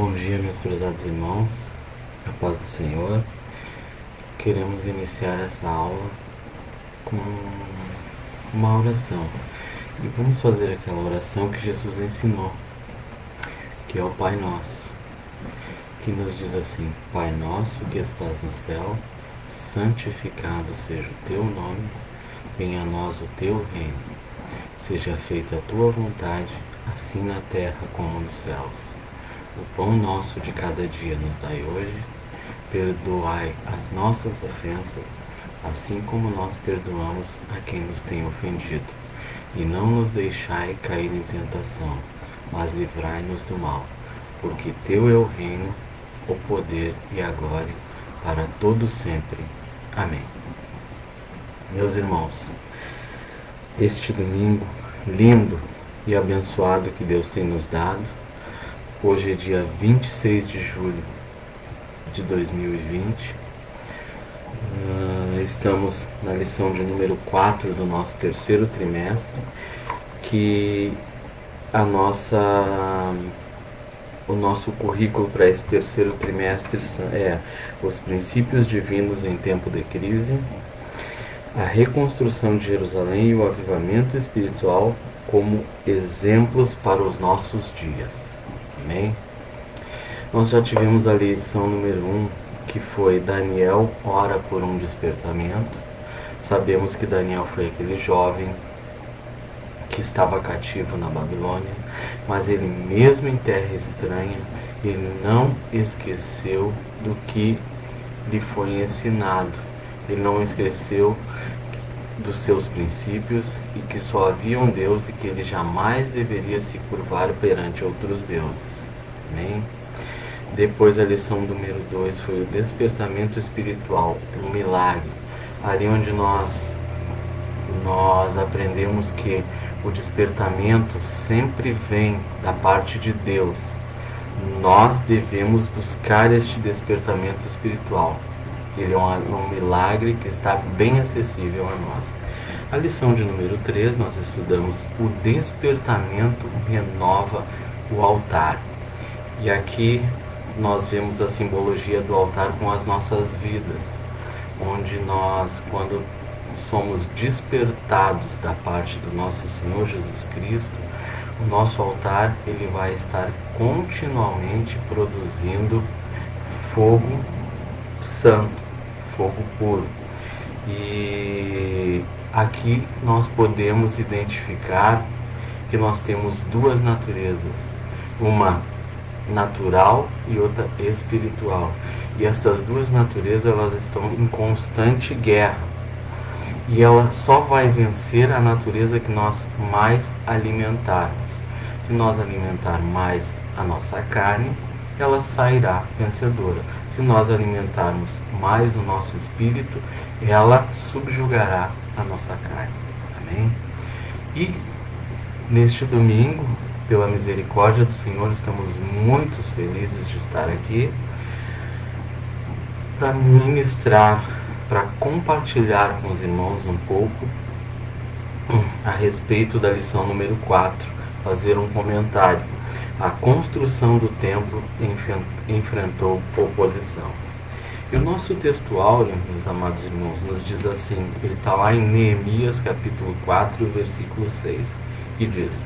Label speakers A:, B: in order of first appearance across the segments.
A: Bom dia, meus prezados irmãos, a paz do Senhor. Queremos iniciar essa aula com uma oração e vamos fazer aquela oração que Jesus ensinou, que é o Pai Nosso, que nos diz assim: Pai nosso que estás no céu, santificado seja o teu nome, venha a nós o teu reino, seja feita a tua vontade, assim na terra como nos céus. O pão nosso de cada dia nos dai hoje, perdoai as nossas ofensas, assim como nós perdoamos a quem nos tem ofendido. E não nos deixai cair em tentação, mas livrai-nos do mal, porque teu é o reino, o poder e a glória, para todo sempre. Amém. Meus irmãos, este domingo lindo e abençoado que Deus tem nos dado, hoje é dia 26 de julho de 2020. Estamos na lição de número 4 do nosso terceiro trimestre, que o nosso currículo para esse terceiro trimestre é os princípios divinos em tempo de crise, a reconstrução de Jerusalém e o avivamento espiritual como exemplos para os nossos dias. Amém? Nós já tivemos a lição número 1, que foi Daniel ora por um despertamento. Sabemos que Daniel foi aquele jovem que estava cativo na Babilônia, mas ele mesmo em terra estranha, ele não esqueceu do que lhe foi ensinado. Ele não esqueceu dos seus princípios e que só havia um Deus e que ele jamais deveria se curvar perante outros deuses. Amém? Depois a lição número 2 foi o despertamento espiritual, um milagre, ali onde nós aprendemos que o despertamento sempre vem da parte de Deus. Nós devemos buscar este despertamento espiritual. Ele é um milagre que está bem acessível a nós. A lição de número 3, nós estudamos o despertamento renova o altar. E aqui nós vemos a simbologia do altar com as nossas vidas, onde nós, quando somos despertados da parte do nosso Senhor Jesus Cristo, o nosso altar ele vai estar continuamente produzindo fogo santo, fogo puro. E aqui nós podemos identificar que nós temos duas naturezas, uma natural e outra espiritual. E essas duas naturezas elas estão em constante guerra. E ela só vai vencer a natureza que nós mais alimentarmos. Se nós alimentar mais a nossa carne, ela sairá vencedora. Se nós alimentarmos mais o nosso espírito, ela subjugará a nossa carne. Amém? E neste domingo, pela misericórdia do Senhor, estamos muito felizes de estar aqui para ministrar, para compartilhar com os irmãos um pouco a respeito da lição número 4, fazer um comentário. A construção do templo enfrentou oposição. E o nosso textual, meus amados irmãos, nos diz assim, ele está lá em Neemias capítulo 4, versículo 6, que diz: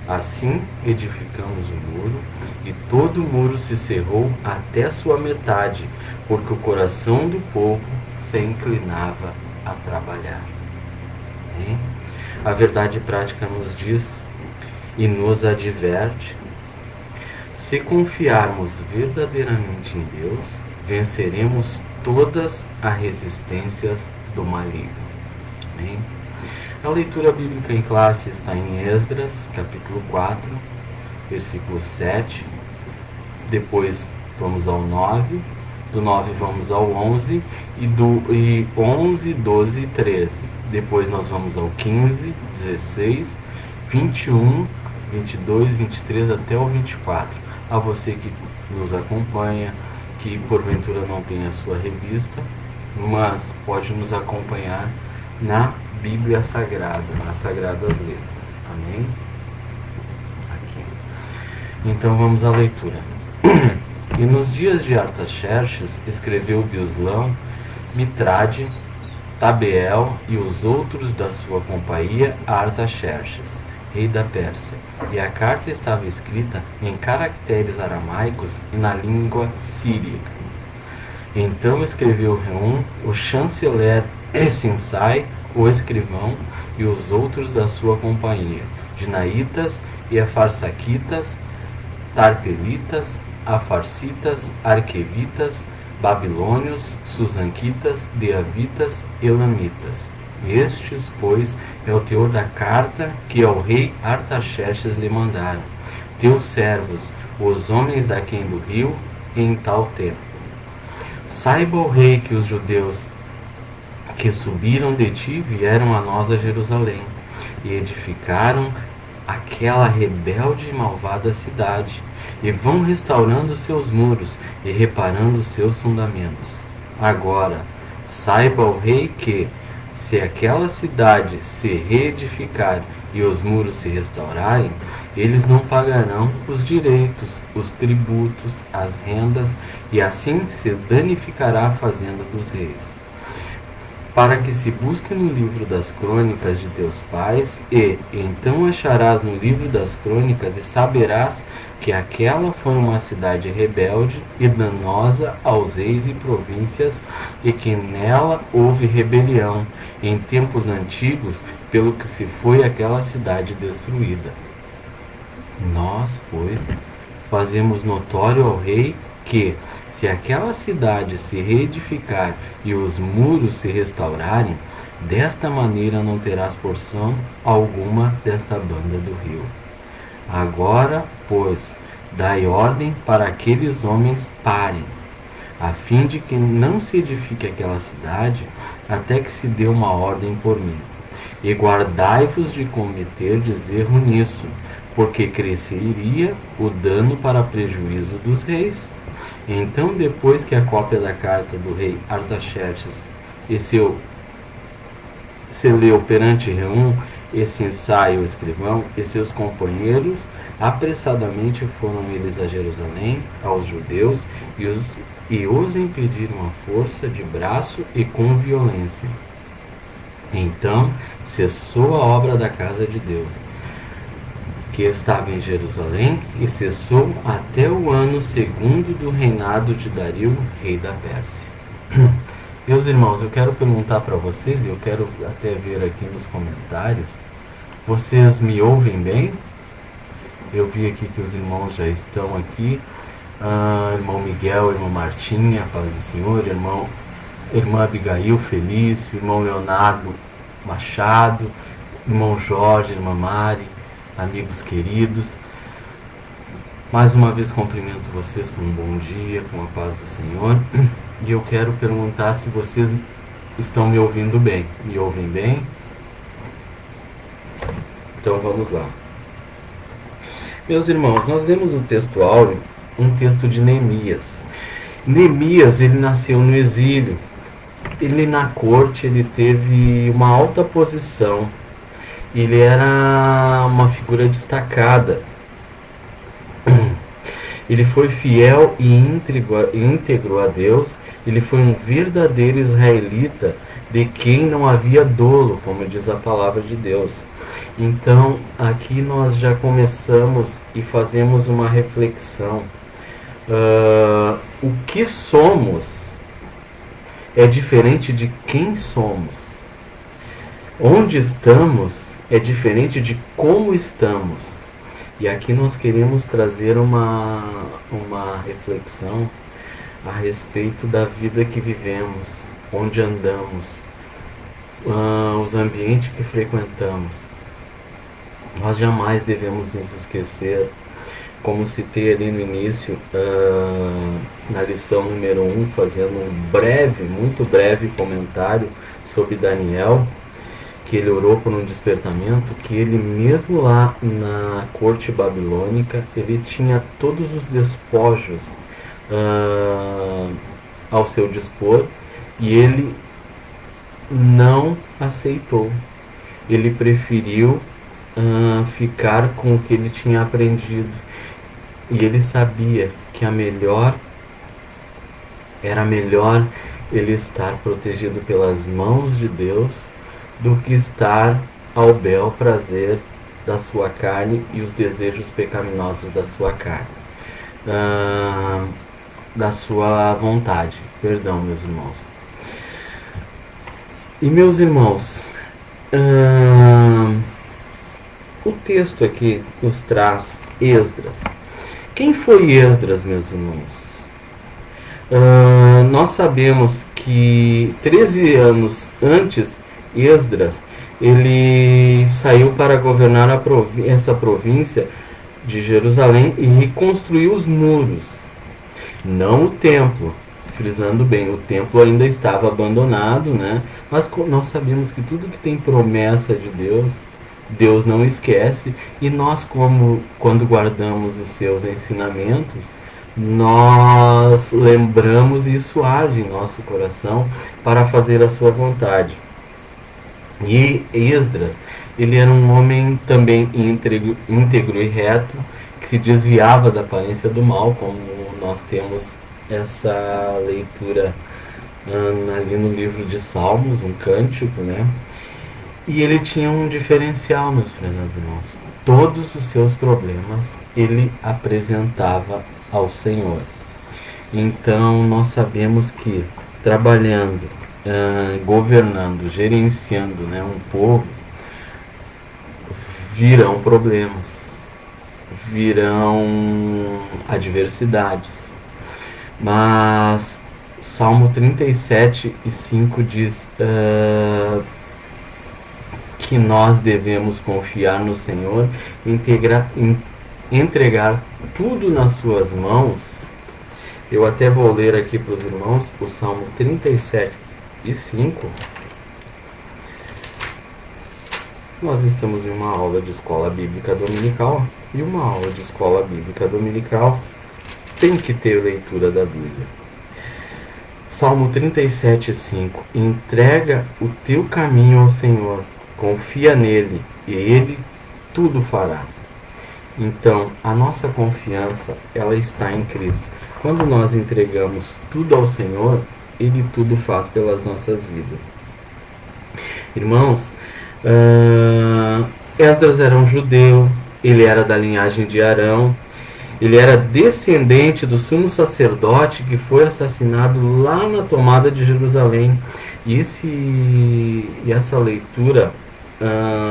A: Assim edificamos o muro, e todo o muro se cerrou até sua metade, porque o coração do povo se inclinava a trabalhar. Hein? A verdade prática nos diz e nos adverte: se confiarmos verdadeiramente em Deus, venceremos todas as resistências do maligno. Amém? A leitura bíblica em classe está em Esdras, capítulo 4, versículo 7. Depois vamos ao 9. Do 9 vamos ao 11. E 11, 12 e 13. Depois nós vamos ao 15, 16, 21, 22, 23 até o 24. A você que nos acompanha, que porventura não tem a sua revista, mas pode nos acompanhar na Bíblia Sagrada, nas Sagradas Letras. Amém? Aqui. Então vamos à leitura. E nos dias de Artaxerxes escreveu Bislão, Mitrade, Tabeel e os outros da sua companhia a Artaxerxes, rei da Pérsia. E a carta estava escrita em caracteres aramaicos e na língua síriaca. Então escreveu Reum, o chanceler, e Sinsai, o escrivão, e os outros da sua companhia, Dinaitas e Afarsaquitas, Tarpelitas, Afarsitas, Arquevitas, Babilônios, Susanquitas, Deavitas, Elamitas. Estes, pois, é o teor da carta que ao rei Artaxerxes lhe mandaram, teus servos, os homens daquém do rio, em tal tempo. Saiba o rei que os judeus que subiram de ti vieram a nós a Jerusalém, e edificaram aquela rebelde e malvada cidade, e vão restaurando seus muros e reparando seus fundamentos. Agora, saiba o rei que, se aquela cidade se reedificar e os muros se restaurarem, eles não pagarão os direitos, os tributos, as rendas, e assim se danificará a fazenda dos reis. Para que se busque no livro das crônicas de teus pais, e então acharás no livro das crônicas e saberás que aquela foi uma cidade rebelde e danosa aos reis e províncias, e que nela houve rebelião em tempos antigos, pelo que se foi aquela cidade destruída. Nós, pois, fazemos notório ao rei que, se aquela cidade se reedificar e os muros se restaurarem, desta maneira não terás porção alguma desta banda do rio. Agora, pois, dai ordem para aqueles homens parem, a fim de que não se edifique aquela cidade, até que se dê uma ordem por mim. E guardai-vos de cometerdes erro nisso, porque cresceria o dano para prejuízo dos reis. Então, depois que a cópia da carta do rei Artaxerxes se leu perante Reum, esse ensaio escrivão e seus companheiros, apressadamente foram eles a Jerusalém, aos judeus, e os impediram à força de braço e com violência. Então cessou a obra da casa de Deus, que estava em Jerusalém, e cessou até o ano segundo do reinado de Dario, rei da Pérsia. Meus irmãos, eu quero perguntar para vocês, e eu quero até ver aqui nos comentários, vocês me ouvem bem? Eu vi aqui que os irmãos já estão aqui, irmão Miguel, irmã Martinha, paz do Senhor, irmã Abigail Felício, irmão Leonardo Machado, irmão Jorge, irmã Mari, amigos queridos. Mais uma vez cumprimento vocês com um bom dia, com a paz do Senhor. E eu quero perguntar se vocês estão me ouvindo bem. Me ouvem bem? Então vamos lá. Meus irmãos, nós vemos no texto áureo um texto de Neemias. Neemias, ele nasceu no exílio. Ele na corte, ele teve uma alta posição. Ele era uma figura destacada. Ele foi fiel e íntegro a Deus. Ele foi um verdadeiro israelita, de quem não havia dolo, como diz a palavra de Deus. Então, aqui nós já começamos e fazemos uma reflexão. O que somos é diferente de quem somos. Onde estamos é diferente de como estamos. E aqui nós queremos trazer uma reflexão a respeito da vida que vivemos, onde andamos, os ambientes que frequentamos. Nós jamais devemos nos esquecer, como citei ali no início, na lição número 1, fazendo um muito breve comentário sobre Daniel, que ele orou por um despertamento, que ele mesmo lá na corte babilônica, ele tinha todos os despojos ao seu dispor, e ele não aceitou. Ele preferiu ficar com o que ele tinha aprendido, e ele sabia que a melhor Era melhor ele estar protegido pelas mãos de Deus do que estar ao bel prazer da sua carne e os desejos pecaminosos da sua carne, da sua vontade. Perdão, meus irmãos. E meus irmãos, o texto aqui nos traz Esdras. Quem foi Esdras, meus irmãos? Nós sabemos que 13 anos antes, Esdras ele saiu para governar essa província de Jerusalém e reconstruiu os muros, não o templo. Frisando bem, o templo ainda estava abandonado, né? Mas nós sabemos que tudo que tem promessa de Deus, Deus não esquece, e nós, quando guardamos os seus ensinamentos, nós lembramos e isso arde em nosso coração para fazer a sua vontade. E Esdras, ele era um homem também íntegro e reto, que se desviava da aparência do mal, como nós temos essa leitura ali no livro de Salmos, um cântico, né? E ele tinha um diferencial, meus prezados irmãos. Todos os seus problemas ele apresentava ao Senhor. Então nós sabemos que trabalhando, governando, gerenciando, né, um povo, virão problemas, virão adversidades. Mas Salmo 37:5 diz que nós devemos confiar no Senhor, entregar tudo nas suas mãos. Eu até vou ler aqui para os irmãos o Salmo 37:5. Nós estamos em uma aula de escola bíblica dominical, e uma aula de escola bíblica dominical tem que ter leitura da Bíblia. Salmo 37:5. Entrega o teu caminho ao Senhor, confia nele e ele tudo fará. Então, a nossa confiança, ela está em Cristo. Quando nós entregamos tudo ao Senhor, ele tudo faz pelas nossas vidas. Irmãos, Esdras era um judeu, ele era da linhagem de Arão, ele era descendente do sumo sacerdote que foi assassinado lá na tomada de Jerusalém. E essa leitura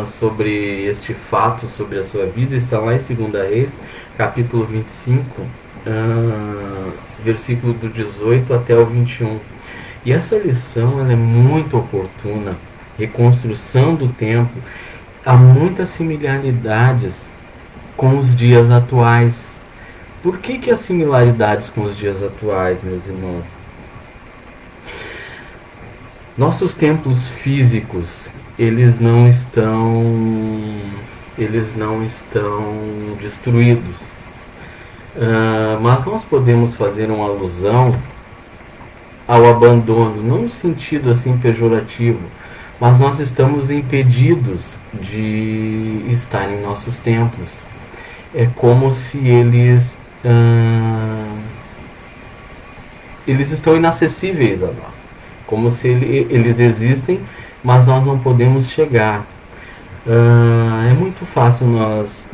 A: sobre este fato, sobre a sua vida, está lá em 2 Reis, capítulo 25, versículo do 18 até o 21. E essa lição ela é muito oportuna. Reconstrução do templo. Há muitas similaridades com os dias atuais. Por que as similaridades com os dias atuais, meus irmãos? Nossos templos físicos, eles não estão destruídos. Mas nós podemos fazer uma alusão ao abandono, não no sentido assim pejorativo, mas nós estamos impedidos de estar em nossos templos. É como se eles estão inacessíveis a nós, como se eles existem, mas nós não podemos chegar. É muito fácil nós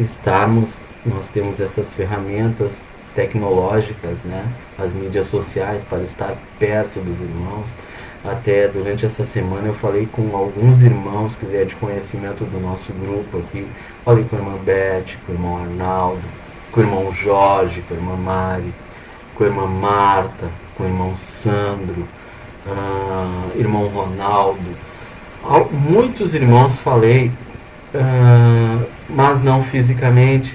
A: temos essas ferramentas tecnológicas, né? As mídias sociais, para estar perto dos irmãos. Até durante essa semana eu falei com alguns irmãos que é de conhecimento do nosso grupo aqui. Falei com a irmã Beth, com o irmão Arnaldo, com o irmão Jorge, com a irmã Mari, com a irmã Marta, com o irmão Sandro, irmão Ronaldo. Muitos irmãos falei, mas não fisicamente.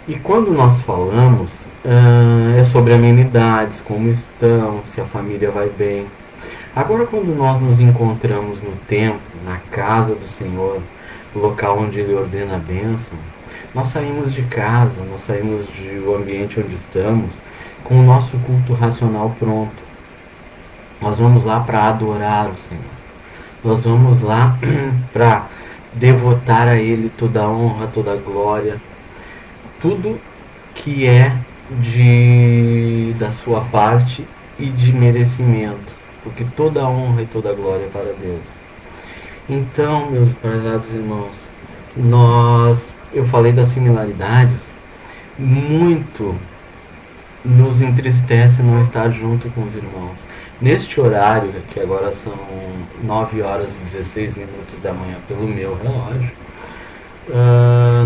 A: E quando nós falamos, é sobre amenidades, como estão, se a família vai bem. Agora, quando nós nos encontramos no templo, na casa do Senhor, o local onde Ele ordena a bênção, nós saímos de casa, nós saímos do ambiente onde estamos, com o nosso culto racional pronto. Nós vamos lá para adorar o Senhor. Nós vamos lá para devotar a Ele toda a honra, toda a glória, tudo que é da sua parte e de merecimento, porque toda a honra e toda a glória é para Deus. Então, meus prezados irmãos, eu falei das similaridades, muito nos entristece não estar junto com os irmãos. Neste horário, que agora são 9 horas e 16 minutos da manhã pelo meu relógio,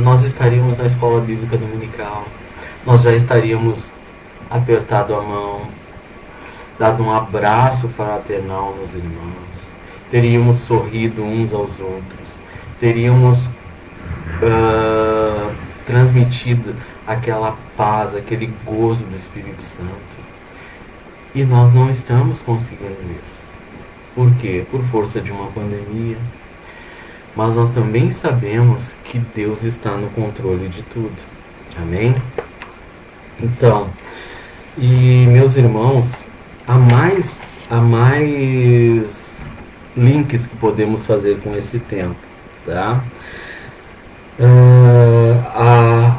A: nós estaríamos na escola bíblica dominical, nós já estaríamos apertado a mão, dado um abraço fraternal nos irmãos, teríamos sorrido uns aos outros, teríamos transmitido aquela paz, aquele gozo do Espírito Santo. E nós não estamos conseguindo isso. Por quê? Por força de uma pandemia. Mas nós também sabemos que Deus está no controle de tudo. Amém? Então, e meus irmãos, há mais links que podemos fazer com esse tempo, tá?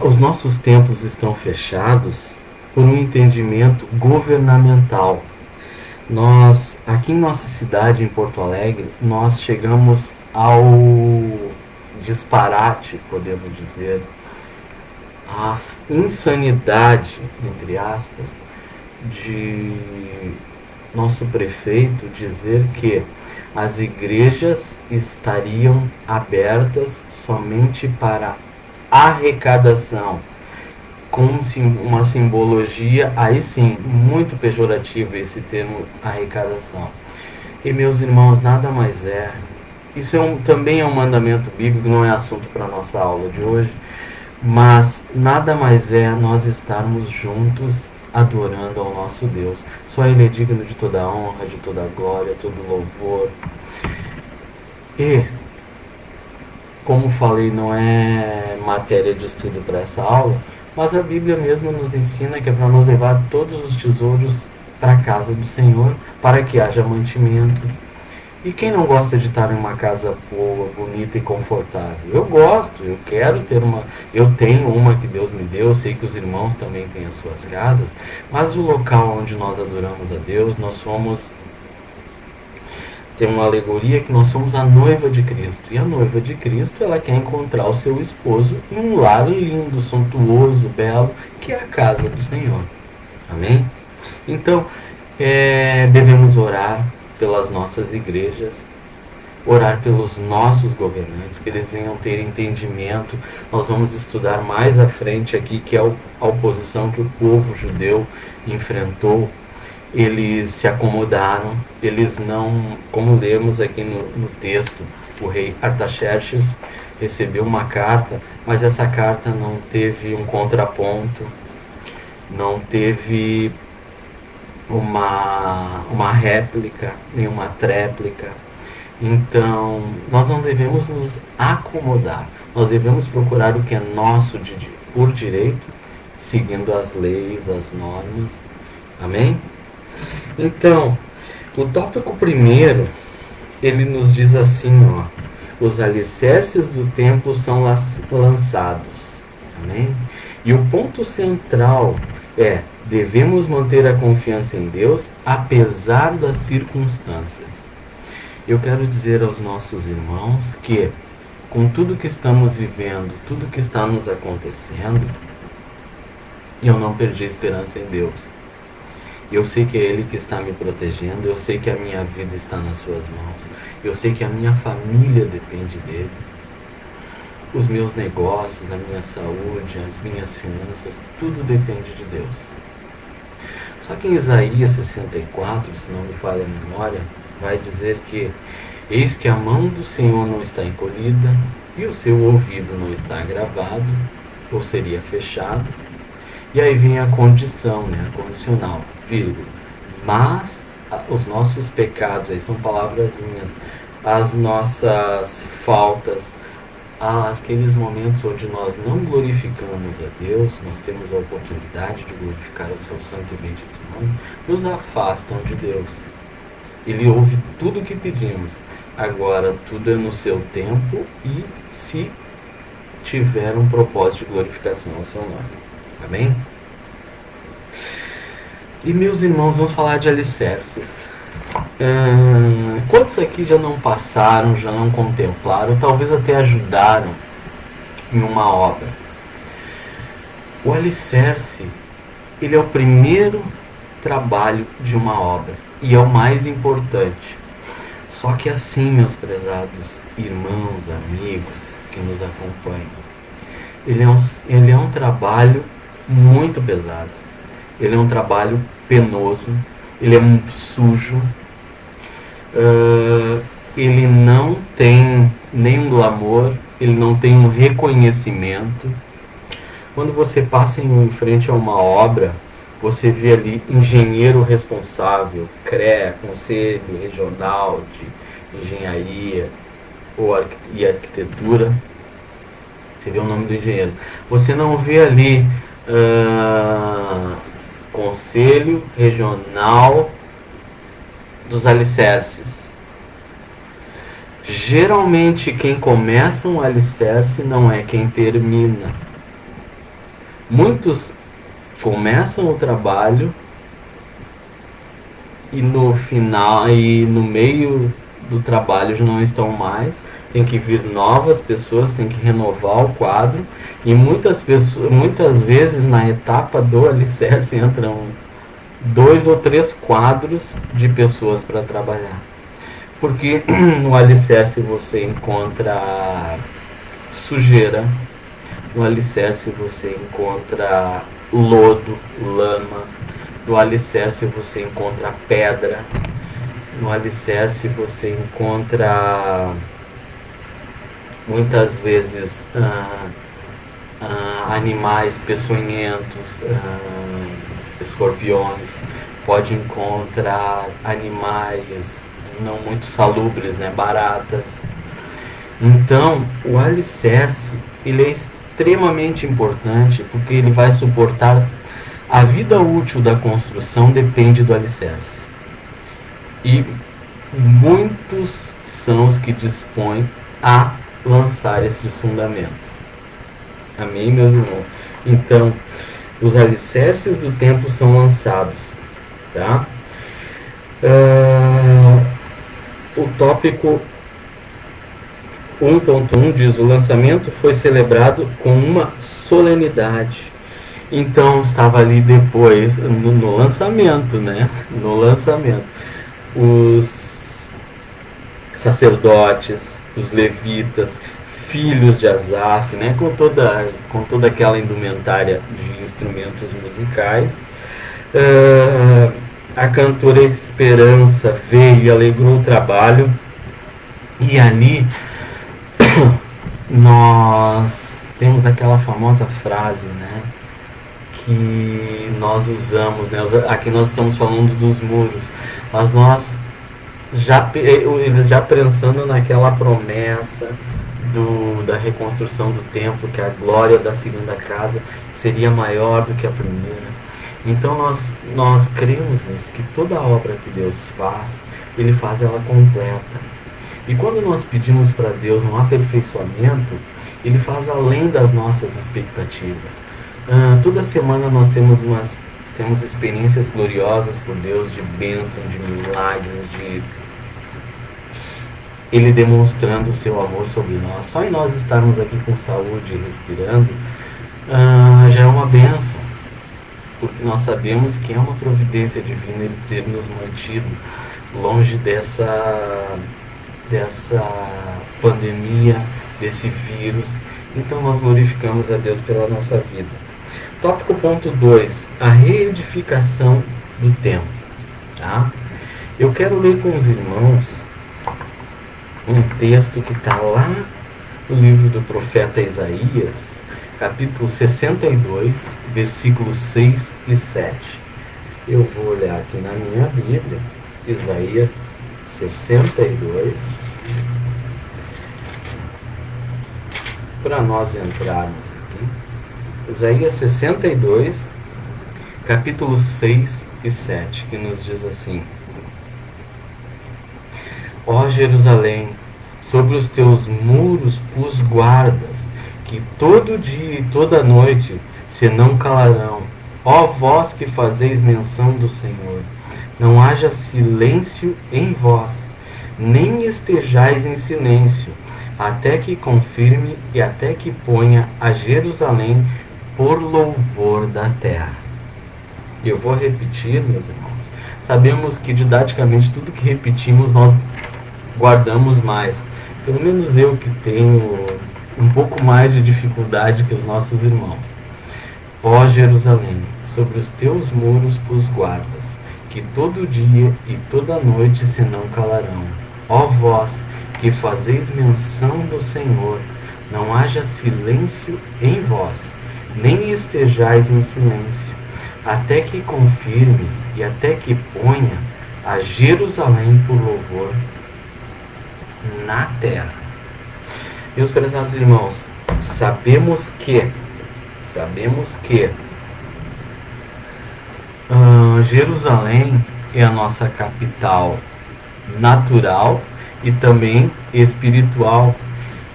A: Os nossos templos estão fechados por um entendimento governamental. Nós, aqui em nossa cidade, em Porto Alegre, nós chegamos ao disparate, podemos dizer, a insanidade, entre aspas, de nosso prefeito dizer que as igrejas estariam abertas somente para arrecadação, com uma simbologia, aí sim, muito pejorativa esse termo arrecadação. E meus irmãos, nada mais é. Isso também é um mandamento bíblico, não é assunto para a nossa aula de hoje, mas nada mais é nós estarmos juntos adorando ao nosso Deus. Só Ele é digno de toda a honra, de toda a glória, todo louvor. E, como falei, não é matéria de estudo para essa aula, mas a Bíblia mesmo nos ensina que é para nós levar todos os tesouros para a casa do Senhor, para que haja mantimentos. E quem não gosta de estar em uma casa boa, bonita e confortável? Eu gosto, eu quero ter uma... Eu tenho uma que Deus me deu, eu sei que os irmãos também têm as suas casas, mas o local onde nós adoramos a Deus, nós somos... Tem uma alegoria que nós somos a noiva de Cristo. E a noiva de Cristo, ela quer encontrar o seu esposo em um lar lindo, suntuoso, belo, que é a casa do Senhor. Amém? Então, devemos orar pelas nossas igrejas, orar pelos nossos governantes, que eles venham ter entendimento. Nós vamos estudar mais à frente aqui, que é a oposição que o povo judeu enfrentou. Eles se acomodaram, eles não, como lemos aqui no texto, o rei Artaxerxes recebeu uma carta, mas essa carta não teve um contraponto, não teve uma réplica, nem uma tréplica. Então, nós não devemos nos acomodar, nós devemos procurar o que é nosso por direito, seguindo as leis, as normas. Amém? Então, o tópico primeiro, ele nos diz assim, ó, os alicerces do templo são lançados. Amém? E o ponto central é, devemos manter a confiança em Deus, apesar das circunstâncias. Eu quero dizer aos nossos irmãos que, com tudo que estamos vivendo, tudo que está nos acontecendo, eu não perdi a esperança em Deus. Eu sei que é Ele que está me protegendo, eu sei que a minha vida está nas suas mãos, eu sei que a minha família depende dEle, os meus negócios, a minha saúde, as minhas finanças, tudo depende de Deus. Só que em Isaías 64, se não me falha a memória, vai dizer que eis que a mão do Senhor não está encolhida e o seu ouvido não está agravado, ou seria fechado. E aí vem a condição, a condicional, vírgula. Mas os nossos pecados, aí são palavras minhas, as nossas faltas, aqueles momentos onde nós não glorificamos a Deus, nós temos a oportunidade de glorificar o seu santo e bendito nome, nos afastam de Deus. Ele ouve tudo o que pedimos. Agora, tudo é no seu tempo e se tiver um propósito de glorificação ao seu nome. Amém? E meus irmãos, vamos falar de alicerces. Quantos aqui já não passaram, já não contemplaram, talvez até ajudaram em uma obra? O alicerce, ele é o primeiro trabalho de uma obra e é o mais importante. Só que assim, meus prezados irmãos, amigos que nos acompanham, ele é um trabalho muito pesado. Ele é um trabalho penoso, ele é muito sujo, ele não tem nenhum glamour, ele não tem um reconhecimento. Quando você passa em frente a uma obra, você vê ali engenheiro responsável, CREA, Conselho Regional de Engenharia e Arquitetura. Você vê o nome do engenheiro. Você não vê ali Conselho Regional dos Alicerces. Geralmente quem começa um alicerce não é quem termina. Muitos começam o trabalho e no final e no meio do trabalho já não estão mais. Tem que vir novas pessoas, tem que renovar o quadro. E muitas vezes na etapa do alicerce entram 2 ou 3 quadros de pessoas para trabalhar. Porque no alicerce você encontra sujeira, no alicerce você encontra lodo, lama, no alicerce você encontra pedra, no alicerce você encontra muitas vezes animais peçonhentos, escorpiões, pode encontrar animais não muito salubres, né, baratas. Então o alicerce ele é extremamente importante porque ele vai suportar a vida útil da construção, depende do alicerce. E muitos são os que dispõem a lançar esses fundamentos. Amém, meus irmãos? Então, os alicerces do templo são lançados, tá? O tópico 1.1 diz: o lançamento foi celebrado com uma solenidade. Então estava ali depois, no lançamento, né? No lançamento, os sacerdotes, os levitas, filhos de Asaf, né? Com toda aquela indumentária de instrumentos musicais. A cantora Esperança veio e alegrou o trabalho. E ali nós temos aquela famosa frase, né, que nós usamos, né, aqui nós estamos falando dos muros, mas eles já pensando naquela promessa da reconstrução do templo, que a glória da segunda casa seria maior do que a primeira. Então nós cremos nisso, que toda a obra que Deus faz, Ele faz ela completa. E quando nós pedimos para Deus um aperfeiçoamento, Ele faz além das nossas expectativas. Toda semana nós temos experiências gloriosas por Deus, de bênção, de milagres, de Ele demonstrando o seu amor sobre nós. Só em nós estarmos aqui com saúde e respirando, já é uma bênção. Porque nós sabemos que é uma providência divina Ele ter nos mantido longe dessa pandemia, desse vírus. Então nós glorificamos a Deus pela nossa vida. Tópico ponto 2, a reedificação do templo. Tá? Eu quero ler com os irmãos um texto que está lá no livro do profeta Isaías, capítulo 62, versículos 6 e 7. Eu vou olhar aqui na minha Bíblia, Isaías 62, para nós entrarmos aqui. Isaías 62, capítulo 6 e 7, que nos diz assim: Ó Jerusalém, sobre os teus muros pus guardas, que todo dia e toda noite se não calarão, Ó vós que fazeis menção do Senhor, não haja silêncio em vós, nem estejais em silêncio, até que confirme e até que ponha a Jerusalém por louvor da terra. Eu vou repetir, meus irmãos. Sabemos que didaticamente tudo que repetimos nós guardamos mais. Pelo menos eu que tenho um pouco mais de dificuldade que os nossos irmãos. Ó Jerusalém, sobre os teus muros pus guardas, que todo dia e toda noite se não calarão. Ó vós, que fazeis menção do Senhor, não haja silêncio em vós, nem estejais em silêncio, até que confirme e até que ponha a Jerusalém por louvor na terra. Meus prezados irmãos, sabemos que Jerusalém é a nossa capital natural e também espiritual.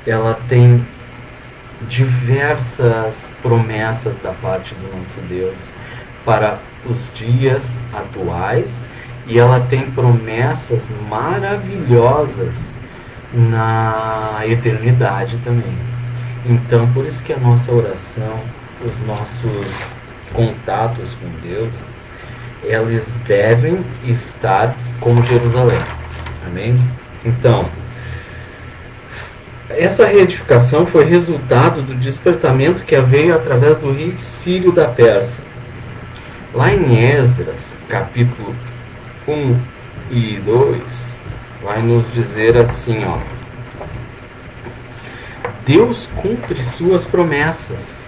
A: Ela tem diversas promessas da parte do nosso Deus para os dias atuais, e ela tem promessas maravilhosas na eternidade também. Então, por isso que a nossa oração, os nossos contatos com Deus, eles devem estar com Jerusalém. Amém? Então, essa reedificação foi resultado do despertamento que veio através do rei Sírio da Pérsia. Lá em Esdras, capítulo 1 e 2, vai nos dizer assim, ó: Deus cumpre suas promessas.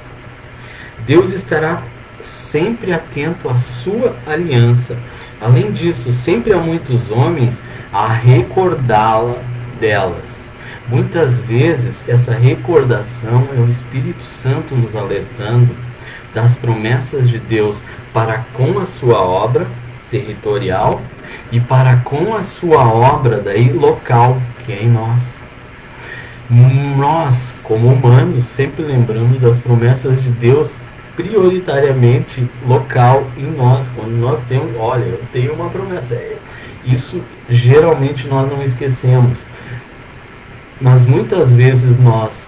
A: Deus estará sempre atento à sua aliança. Além disso, sempre há muitos homens a recordá-la delas. Muitas vezes, essa recordação é o Espírito Santo nos alertando das promessas de Deus para com a sua obra territorial e para com a sua obra daí local, que é em nós. Nós, como humanos, sempre lembramos das promessas de Deus prioritariamente local em nós. Quando nós temos, olha, eu tenho uma promessa. Isso geralmente nós não esquecemos. Mas muitas vezes nós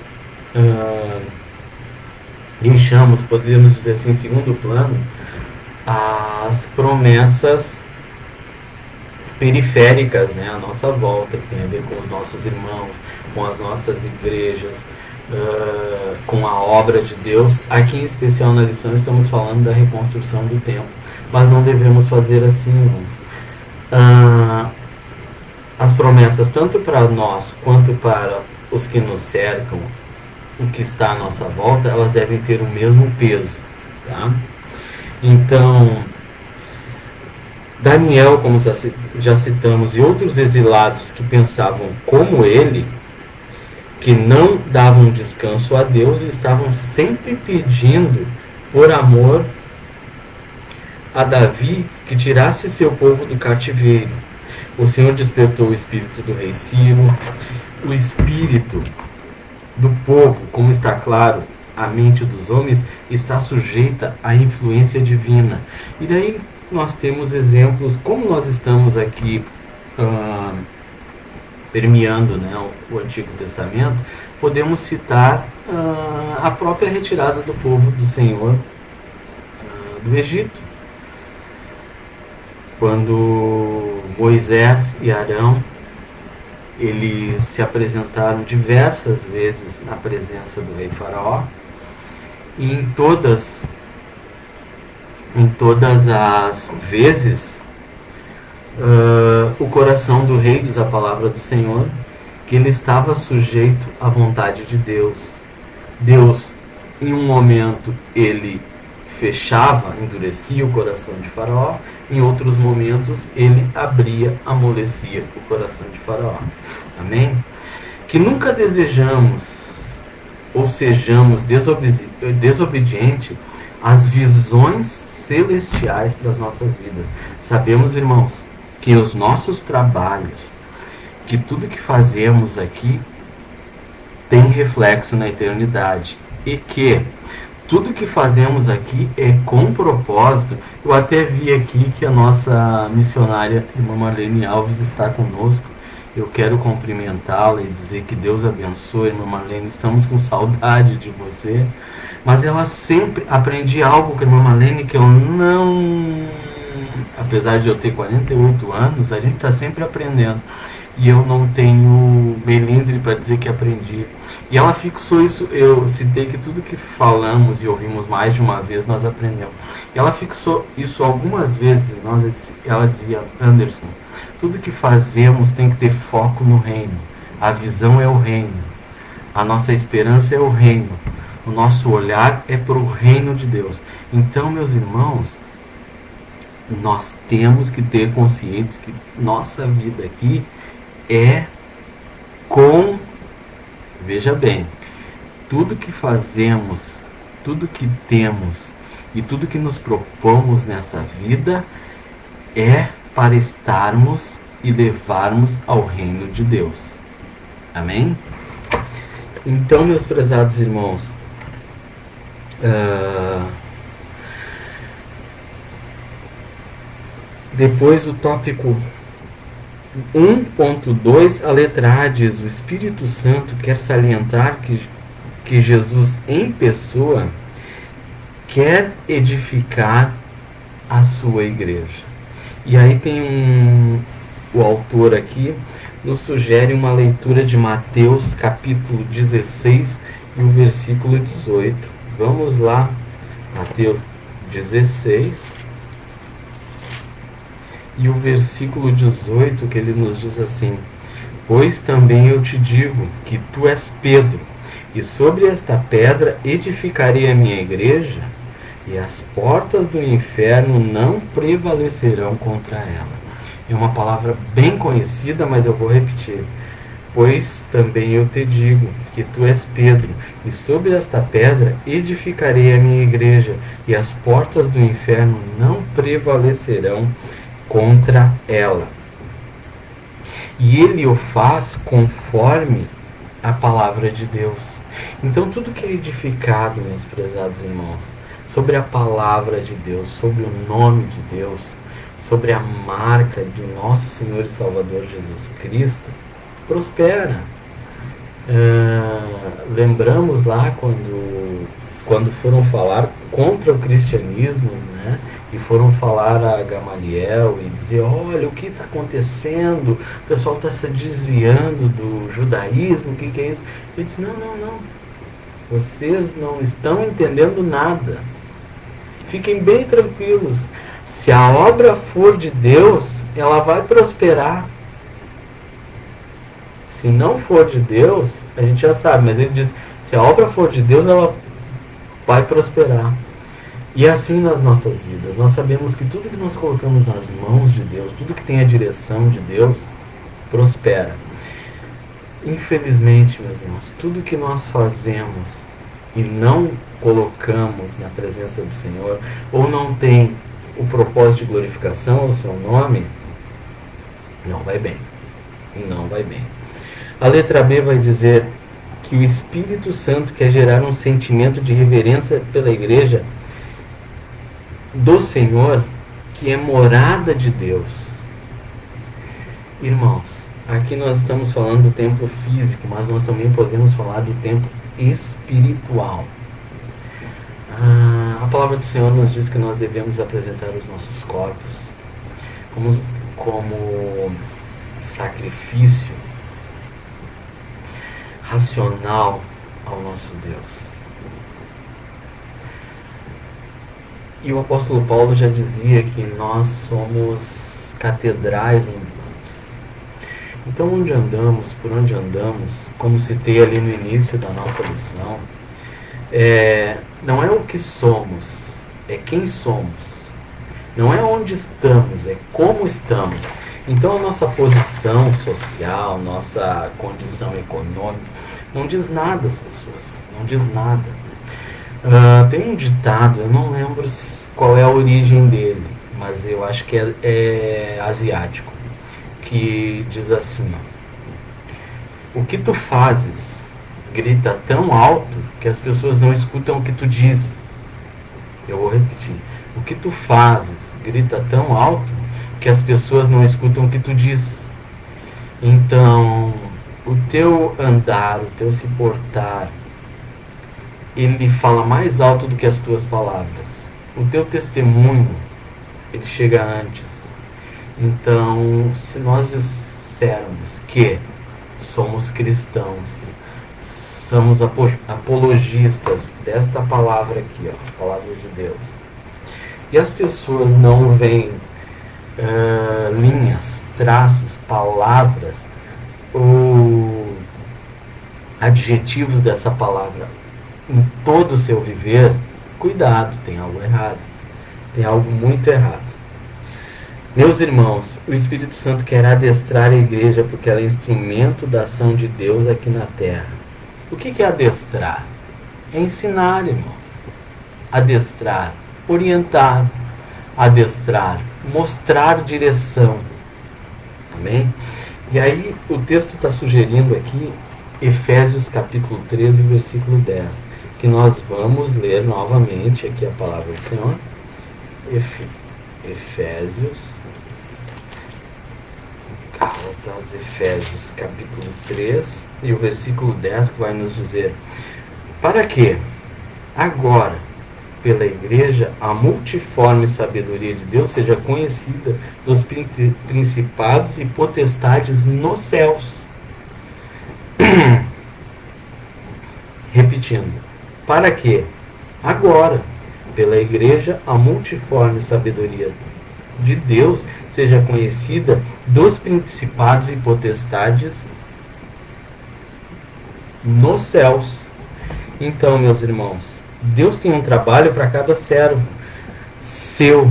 A: deixamos, poderíamos dizer assim, em segundo plano, as promessas periféricas, né, à nossa volta, que tem a ver com os nossos irmãos, com as nossas igrejas, com a obra de Deus. Aqui em especial na lição estamos falando da reconstrução do templo, mas não devemos fazer assim, irmãos. As promessas, tanto para nós quanto para os que nos cercam, o que está à nossa volta, elas devem ter o mesmo peso, tá? Então, Daniel, como já citamos, e outros exilados que pensavam como ele, que não davam descanso a Deus e estavam sempre pedindo, por amor a Davi, que tirasse seu povo do cativeiro. O Senhor despertou o espírito do rei Ciro, o espírito do povo, como está claro, a mente dos homens está sujeita à influência divina. E daí nós temos exemplos, como nós estamos aqui permeando, né, o Antigo Testamento, podemos citar a própria retirada do povo do Senhor do Egito. Quando Moisés e Arão, eles se apresentaram diversas vezes na presença do rei Faraó, e em todas as vezes o coração do rei, diz a palavra do Senhor, que ele estava sujeito à vontade de Deus. Deus, em um momento, ele fechava, endurecia o coração de Faraó, em outros momentos ele abria, amolecia o coração de Faraó. Amém? Que nunca desejamos ou sejamos desobedientes às visões celestiais para as nossas vidas. Sabemos, irmãos, que os nossos trabalhos, que tudo que fazemos aqui tem reflexo na eternidade, e que tudo que fazemos aqui é com propósito. Eu até vi aqui que a nossa missionária, irmã Marlene Alves, está conosco. Eu quero cumprimentá-la e dizer que Deus abençoe, irmã Marlene. Estamos com saudade de você. Mas ela sempre aprendi algo com a irmã Marlene que eu não... Apesar de eu ter 48 anos, a gente está sempre aprendendo. E eu não tenho melindre para dizer que aprendi. E ela fixou isso, eu citei que tudo que falamos e ouvimos mais de uma vez, nós aprendemos. E ela fixou isso algumas vezes, ela dizia, Anderson, tudo que fazemos tem que ter foco no reino. A visão é o reino. A nossa esperança é o reino. O nosso olhar é para o reino de Deus. Então, meus irmãos, nós temos que ter consciência que nossa vida aqui é com... Veja bem, tudo que fazemos, tudo que temos e tudo que nos propomos nessa vida é para estarmos e levarmos ao reino de Deus. Amém? Então, meus prezados irmãos, depois o tópico 1.2, a letra A diz: o Espírito Santo quer salientar que Jesus em pessoa quer edificar a sua igreja. E aí tem o autor aqui nos sugere uma leitura de Mateus capítulo 16 e o versículo 18. Vamos lá, Mateus 16 e o versículo 18, que ele nos diz assim: pois também eu te digo que tu és Pedro, e sobre esta pedra edificarei a minha igreja, e as portas do inferno não prevalecerão contra ela. É uma palavra bem conhecida, mas eu vou repetir. Pois também eu te digo que tu és Pedro, e sobre esta pedra edificarei a minha igreja, e as portas do inferno não prevalecerão contra ela. E ele o faz conforme a palavra de Deus. Então tudo que é edificado, meus prezados irmãos, sobre a palavra de Deus, sobre o nome de Deus, sobre a marca de nosso Senhor e Salvador Jesus Cristo, prospera. Lembramos lá quando foram falar contra o cristianismo, né? E foram falar a Gamaliel e dizer: olha o que está acontecendo, o pessoal está se desviando do judaísmo, o que é isso? Ele disse: não, vocês não estão entendendo nada, fiquem bem tranquilos, se a obra for de Deus, ela vai prosperar. Se não for de Deus, a gente já sabe, mas ele diz: se a obra for de Deus, ela vai prosperar. E assim nas nossas vidas, nós sabemos que tudo que nós colocamos nas mãos de Deus, tudo que tem a direção de Deus, prospera. Infelizmente, meus irmãos, tudo que nós fazemos e não colocamos na presença do Senhor, ou não tem o propósito de glorificação ao seu nome, não vai bem. Não vai bem. A letra B vai dizer que o Espírito Santo quer gerar um sentimento de reverência pela igreja do Senhor, que é morada de Deus. Irmãos, aqui nós estamos falando do templo físico, mas nós também podemos falar do templo espiritual. A palavra do Senhor nos diz que nós devemos apresentar os nossos corpos como sacrifício racional ao nosso Deus. E o apóstolo Paulo já dizia que nós somos catedrais ambulantes. Então, onde andamos, por onde andamos, como citei ali no início da nossa lição, não é o que somos, é quem somos. Não é onde estamos, é como estamos. Então, a nossa posição social, nossa condição econômica, não diz nada às pessoas, não diz nada. Tem um ditado, eu não lembro qual é a origem dele, mas eu acho que é asiático, que diz assim: o que tu fazes grita tão alto que as pessoas não escutam o que tu dizes. Eu vou repetir. O que tu fazes grita tão alto que as pessoas não escutam o que tu diz. Então, o teu andar, o teu se portar, ele fala mais alto do que as tuas palavras. O teu testemunho, ele chega antes. Então, se nós dissermos que somos cristãos, somos apologistas desta palavra aqui, ó, a palavra de Deus, e as pessoas não veem linhas, traços, palavras ou adjetivos dessa palavra em todo o seu viver, cuidado, tem algo errado, tem algo muito errado. Meus irmãos, o Espírito Santo quer adestrar a igreja porque ela é instrumento da ação de Deus aqui na terra. O que é adestrar? É ensinar, irmãos. Adestrar, orientar, adestrar, mostrar direção. Amém? E aí o texto está sugerindo aqui Efésios capítulo 13, versículo 10, que nós vamos ler novamente aqui a palavra do Senhor. Efésios capítulo 3 e o versículo 10, que vai nos dizer: para que agora pela igreja a multiforme sabedoria de Deus seja conhecida dos principados e potestades nos céus. Repetindo, para que agora pela igreja a multiforme sabedoria de Deus seja conhecida dos principados e potestades nos céus. Então, meus irmãos, Deus tem um trabalho para cada servo seu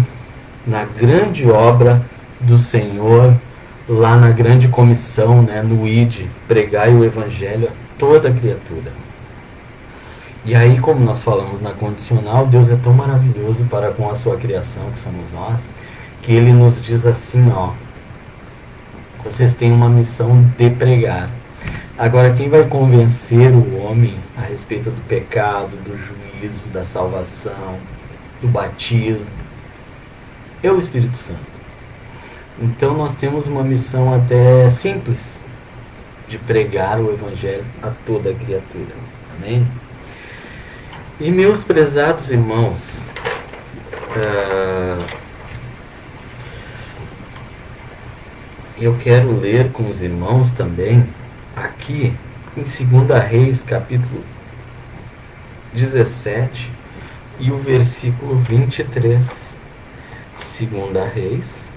A: na grande obra do Senhor, lá na grande comissão, né, no ID, pregai o evangelho a toda criatura. E aí, como nós falamos na condicional, Deus é tão maravilhoso para com a sua criação, que somos nós, que Ele nos diz assim, ó: vocês têm uma missão de pregar. Agora, quem vai convencer o homem a respeito do pecado, do juízo, da salvação, do batismo, é o Espírito Santo. Então nós temos uma missão até simples, de pregar o evangelho a toda a criatura. Amém? E meus prezados irmãos, eu quero ler com os irmãos também aqui em 2 Reis capítulo 17 e o versículo 23. 2 Reis,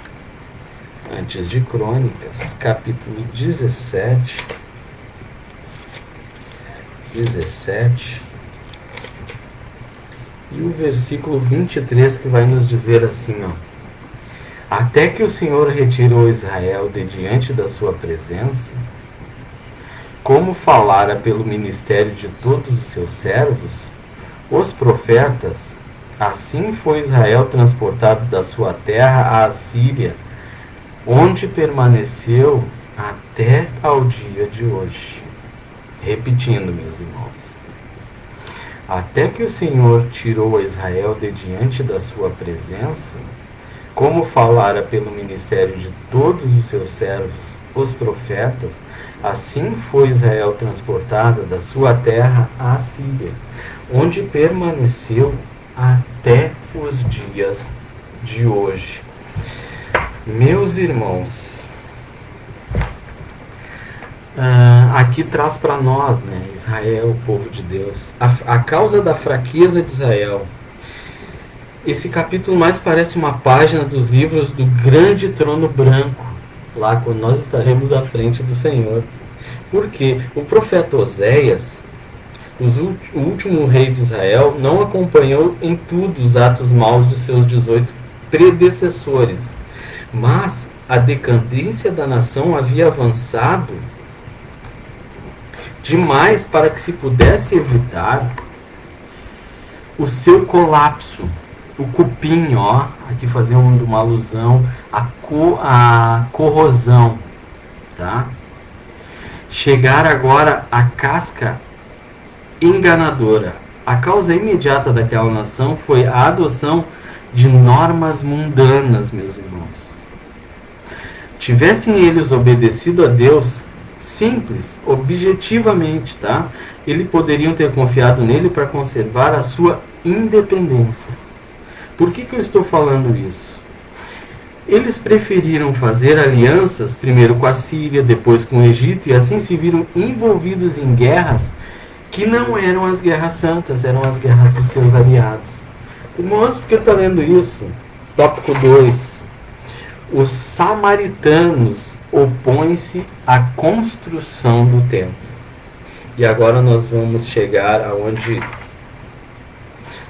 A: antes de Crônicas, capítulo 17 e o versículo 23, que vai nos dizer assim, ó: até que o Senhor retirou Israel de diante da sua presença, como falara pelo ministério de todos os seus servos, os profetas, assim foi Israel transportado da sua terra à Assíria, onde permaneceu até ao dia de hoje. Repetindo, meus irmãos, até que o Senhor tirou a Israel de diante da sua presença, como falara pelo ministério de todos os seus servos, os profetas, assim foi Israel transportada da sua terra à Síria, onde permaneceu até os dias de hoje. Meus irmãos, aqui traz para nós, né, Israel, o povo de Deus, a causa da fraqueza de Israel. Esse capítulo mais parece uma página dos livros do grande trono branco, lá quando nós estaremos à frente do Senhor. Porque o profeta Oséias, o último rei de Israel, não acompanhou em tudo os atos maus de seus 18 predecessores, mas a decadência da nação havia avançado demais para que se pudesse evitar o seu colapso. O cupim, ó, aqui fazendo uma alusão à corrosão, tá? Chegar agora à casca enganadora, A causa imediata daquela nação foi a adoção de normas mundanas, meus irmãos. Tivessem eles obedecido a Deus, simples, objetivamente, tá? Eles poderiam ter confiado nele para conservar a sua independência. Por que eu estou falando isso? Eles preferiram fazer alianças, primeiro com a Síria, depois com o Egito, e assim se viram envolvidos em guerras que não eram as guerras santas, eram as guerras dos seus aliados. Irmãos, por que está lendo isso? Tópico 2. Os samaritanos opõem-se à construção do templo. E agora nós vamos chegar aonde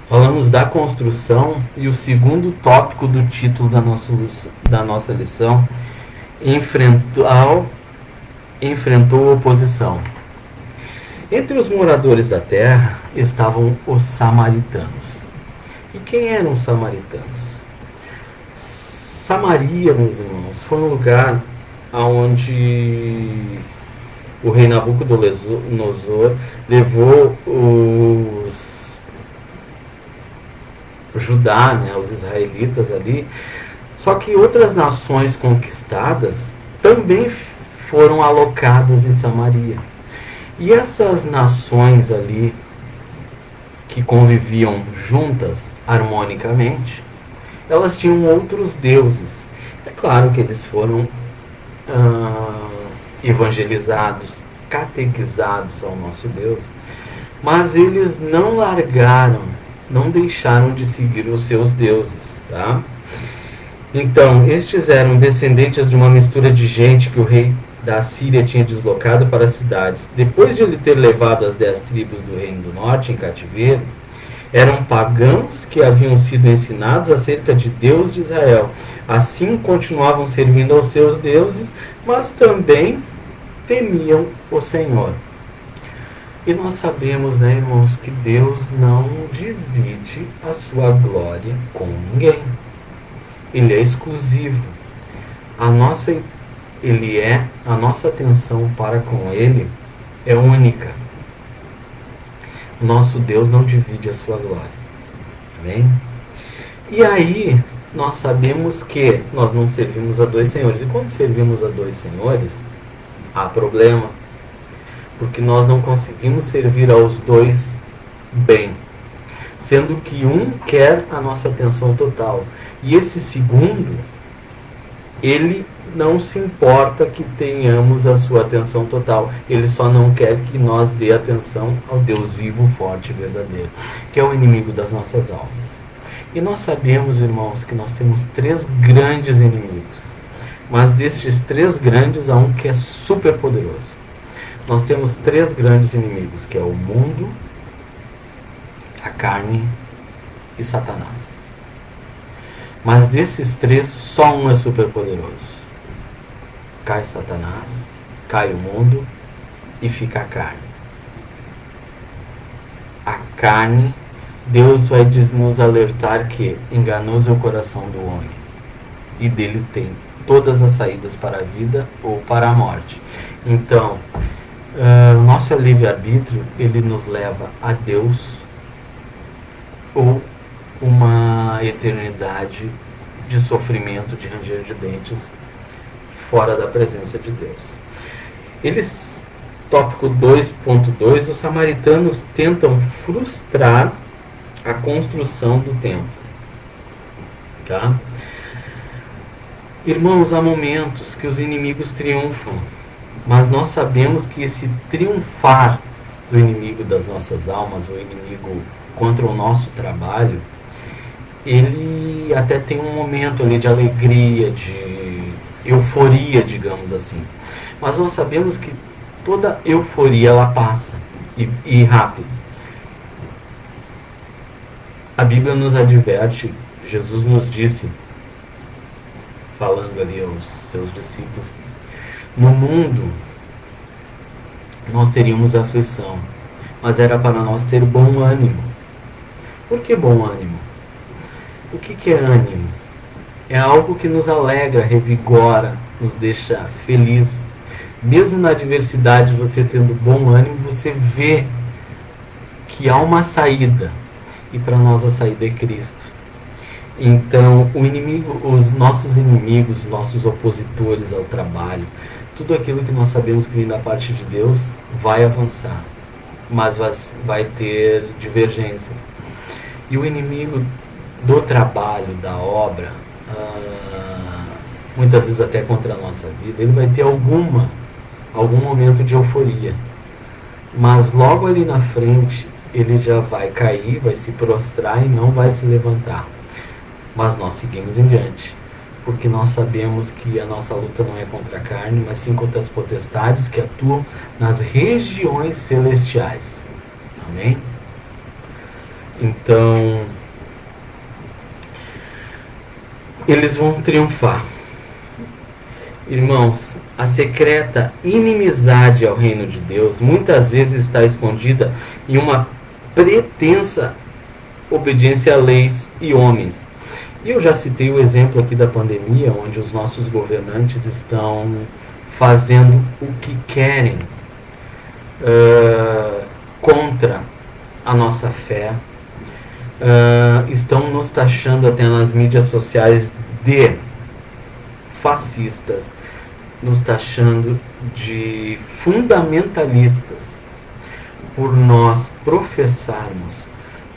A: falamos da construção, e o segundo tópico do título da nossa lição, enfrentou oposição. Entre os moradores da terra estavam os samaritanos. E quem eram os samaritanos? Samaria, meus irmãos, foi um lugar onde o rei Nabucodonosor levou os Judá, né, os israelitas ali. Só que outras nações conquistadas também foram alocadas em Samaria. E essas nações ali, que conviviam juntas harmonicamente, elas tinham outros deuses. É claro que eles foram evangelizados, catequizados ao nosso Deus, mas eles não largaram, não deixaram de seguir os seus deuses, tá? Então, estes eram descendentes de uma mistura de gente que o rei da Síria tinha deslocado para as cidades. Depois de ele ter levado as 10 tribos do reino do norte em cativeiro, eram pagãos que haviam sido ensinados acerca de Deus de Israel. Assim continuavam servindo aos seus deuses, mas também temiam o Senhor. E nós sabemos, né, irmãos, que Deus não divide a sua glória com ninguém. Ele é exclusivo. A nossa atenção para com Ele é única. O nosso Deus não divide a sua glória. Amém? E aí, nós sabemos que nós não servimos a dois senhores. E quando servimos a dois senhores, há problema. Porque nós não conseguimos servir aos dois bem. Sendo que um quer a nossa atenção total. E esse segundo, ele não se importa que tenhamos a sua atenção total. Ele só não quer que nós dê atenção ao Deus vivo, forte e verdadeiro, que é o inimigo das nossas almas. E nós sabemos, irmãos, que nós temos 3 grandes inimigos. Mas destes 3 grandes, há um que é super poderoso. Nós temos 3 grandes inimigos, que é o mundo, a carne e Satanás. Mas desses 3, só um é super poderoso. Cai Satanás, cai o mundo e fica a carne. A carne, Deus vai nos alertar que enganoso é o coração do homem, e dele tem todas as saídas para a vida ou para a morte. Então, o nosso livre-arbítrio, ele nos leva a Deus ou uma eternidade de sofrimento, de ranger de dentes, fora da presença de Deus. Tópico 2.2, os samaritanos tentam frustrar a construção do templo. Tá? Irmãos, há momentos que os inimigos triunfam, mas nós sabemos que esse triunfar do inimigo das nossas almas, o inimigo contra o nosso trabalho, ele até tem um momento ali de alegria, de euforia, digamos assim. Mas nós sabemos que toda euforia ela passa, e rápido. A Bíblia nos adverte, Jesus nos disse, falando ali aos seus discípulos, que no mundo nós teríamos aflição, mas era para nós ter bom ânimo. Por que bom ânimo? O que é ânimo? É algo que nos alegra, revigora, nos deixa feliz. Mesmo na adversidade, você tendo bom ânimo, você vê que há uma saída, e para nós a saída é Cristo. Então, o inimigo, os nossos inimigos, nossos opositores ao trabalho, tudo aquilo que nós sabemos que vem da parte de Deus, vai avançar, mas vai ter divergências. E o inimigo do trabalho, da obra, muitas vezes até contra a nossa vida, ele vai ter algum momento de euforia. Mas logo ali na frente, ele já vai cair, vai se prostrar e não vai se levantar. Mas nós seguimos em diante, porque nós sabemos que a nossa luta não é contra a carne, mas sim contra as potestades que atuam nas regiões celestiais. Amém? Então, eles vão triunfar. Irmãos, a secreta inimizade ao reino de Deus muitas vezes está escondida em uma pretensa obediência a leis e homens. E eu já citei o exemplo aqui da pandemia, onde os nossos governantes estão fazendo o que querem contra a nossa fé, estão nos taxando até nas mídias sociais de fascistas, nos taxando de fundamentalistas, por nós professarmos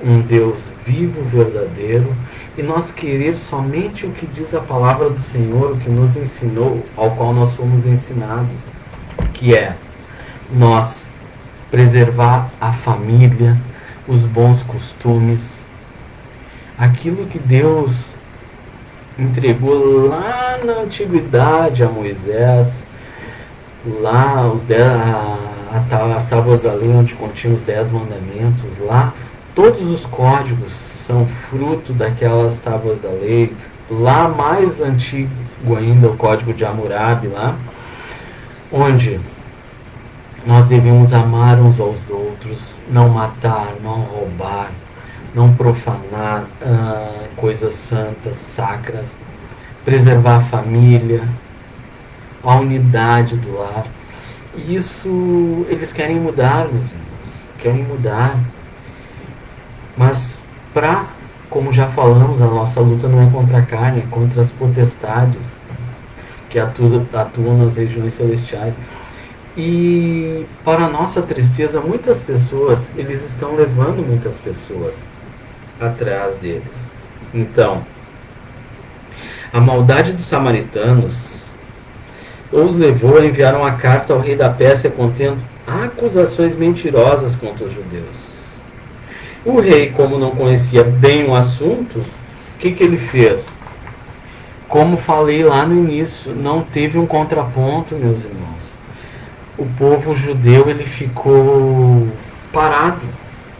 A: um Deus vivo, verdadeiro, e nós querer somente o que diz a palavra do Senhor, o que nos ensinou, ao qual nós fomos ensinados, que é nós preservar a família, os bons costumes, aquilo que Deus entregou lá na antiguidade a Moisés, lá as tábuas da lei onde continham os 10 mandamentos, lá todos os códigos são fruto daquelas tábuas da lei, lá mais antigo ainda o código de Hammurabi, lá onde nós devemos amar uns aos outros, não matar, não roubar, não profanar coisas santas, sacras, preservar a família, a unidade do lar. E isso eles querem mudar, meus irmãos, querem mudar. Mas como já falamos, a nossa luta não é contra a carne, é contra as potestades que atuam nas regiões celestiais. E para a nossa tristeza, muitas pessoas, eles estão levando muitas pessoas atrás deles. Então, a maldade dos samaritanos os levou a enviar uma carta ao rei da Pérsia contendo acusações mentirosas contra os judeus. O rei, como não conhecia bem o assunto, o que ele fez? Como falei lá no início, não teve um contraponto, meus irmãos. O povo judeu, ele ficou parado,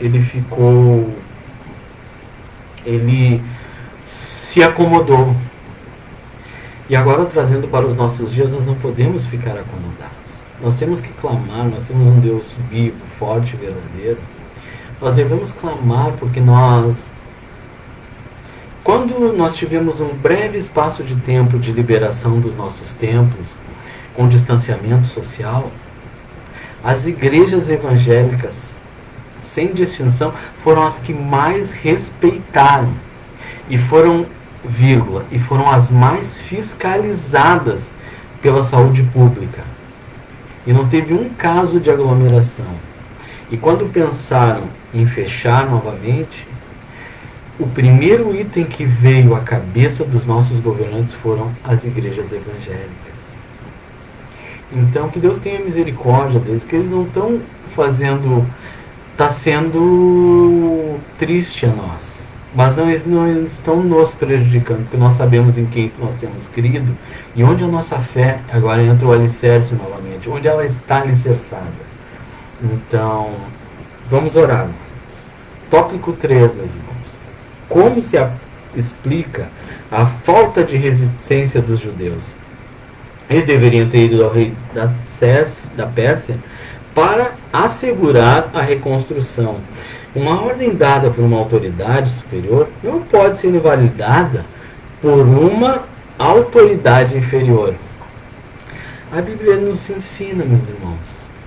A: ele se acomodou. E agora, trazendo para os nossos dias, nós não podemos ficar acomodados. Nós temos que clamar, nós temos um Deus vivo, forte, verdadeiro. Nós devemos clamar porque quando nós tivemos um breve espaço de tempo de liberação dos nossos templos, com distanciamento social, as igrejas evangélicas, sem distinção, foram as que mais respeitaram e foram as mais fiscalizadas pela saúde pública. E não teve um caso de aglomeração. E quando pensaram em fechar novamente, o primeiro item que veio à cabeça dos nossos governantes foram as igrejas evangélicas. Então, que Deus tenha misericórdia deles, que eles não estão fazendo... Está sendo triste a nós. Mas não, eles não estão nos prejudicando, porque nós sabemos em quem nós temos crido e onde a nossa fé, agora entra o alicerce novamente, onde ela está alicerçada. Então, vamos orar. Tópico 3, meus irmãos. Como se explica a falta de resistência dos judeus? Eles deveriam ter ido ao rei da Pérsia para assegurar a reconstrução. Uma ordem dada por uma autoridade superior não pode ser invalidada por uma autoridade inferior. A Bíblia nos ensina, meus irmãos,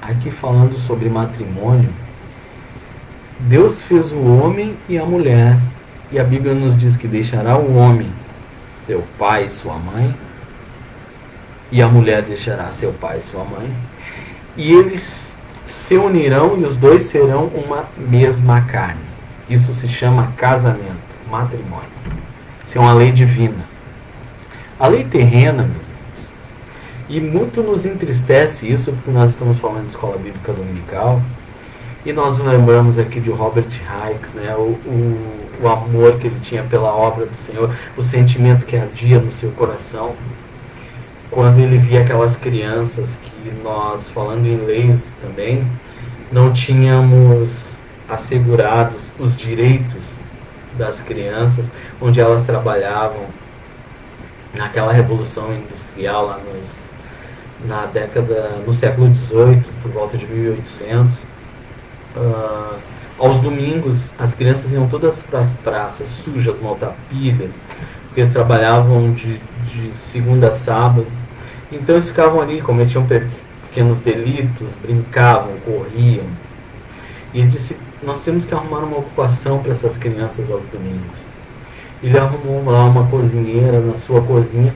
A: aqui falando sobre matrimônio, Deus fez o homem e a mulher, e a Bíblia nos diz que deixará o homem seu pai e sua mãe, e a mulher deixará seu pai e sua mãe, e eles se unirão e os dois serão uma mesma carne. Isso se chama casamento, matrimônio. Isso é uma lei divina. A lei terrena, e muito nos entristece isso, porque nós estamos falando de escola bíblica dominical, e nós lembramos aqui de Robert Hicks, né? O amor que ele tinha pela obra do Senhor, o sentimento que ardia no seu coração, quando ele via aquelas crianças que nós, falando em leis também, não tínhamos assegurados os direitos das crianças, onde elas trabalhavam naquela revolução industrial lá no século XVIII, por volta de 1800. Aos domingos as crianças iam todas para as praças sujas, maltrapilhas, porque eles trabalhavam de segunda a sábado. Então eles ficavam ali, cometiam pequenos delitos, brincavam, corriam. E ele disse: nós temos que arrumar uma ocupação para essas crianças aos domingos. Ele arrumou lá uma cozinheira na sua cozinha,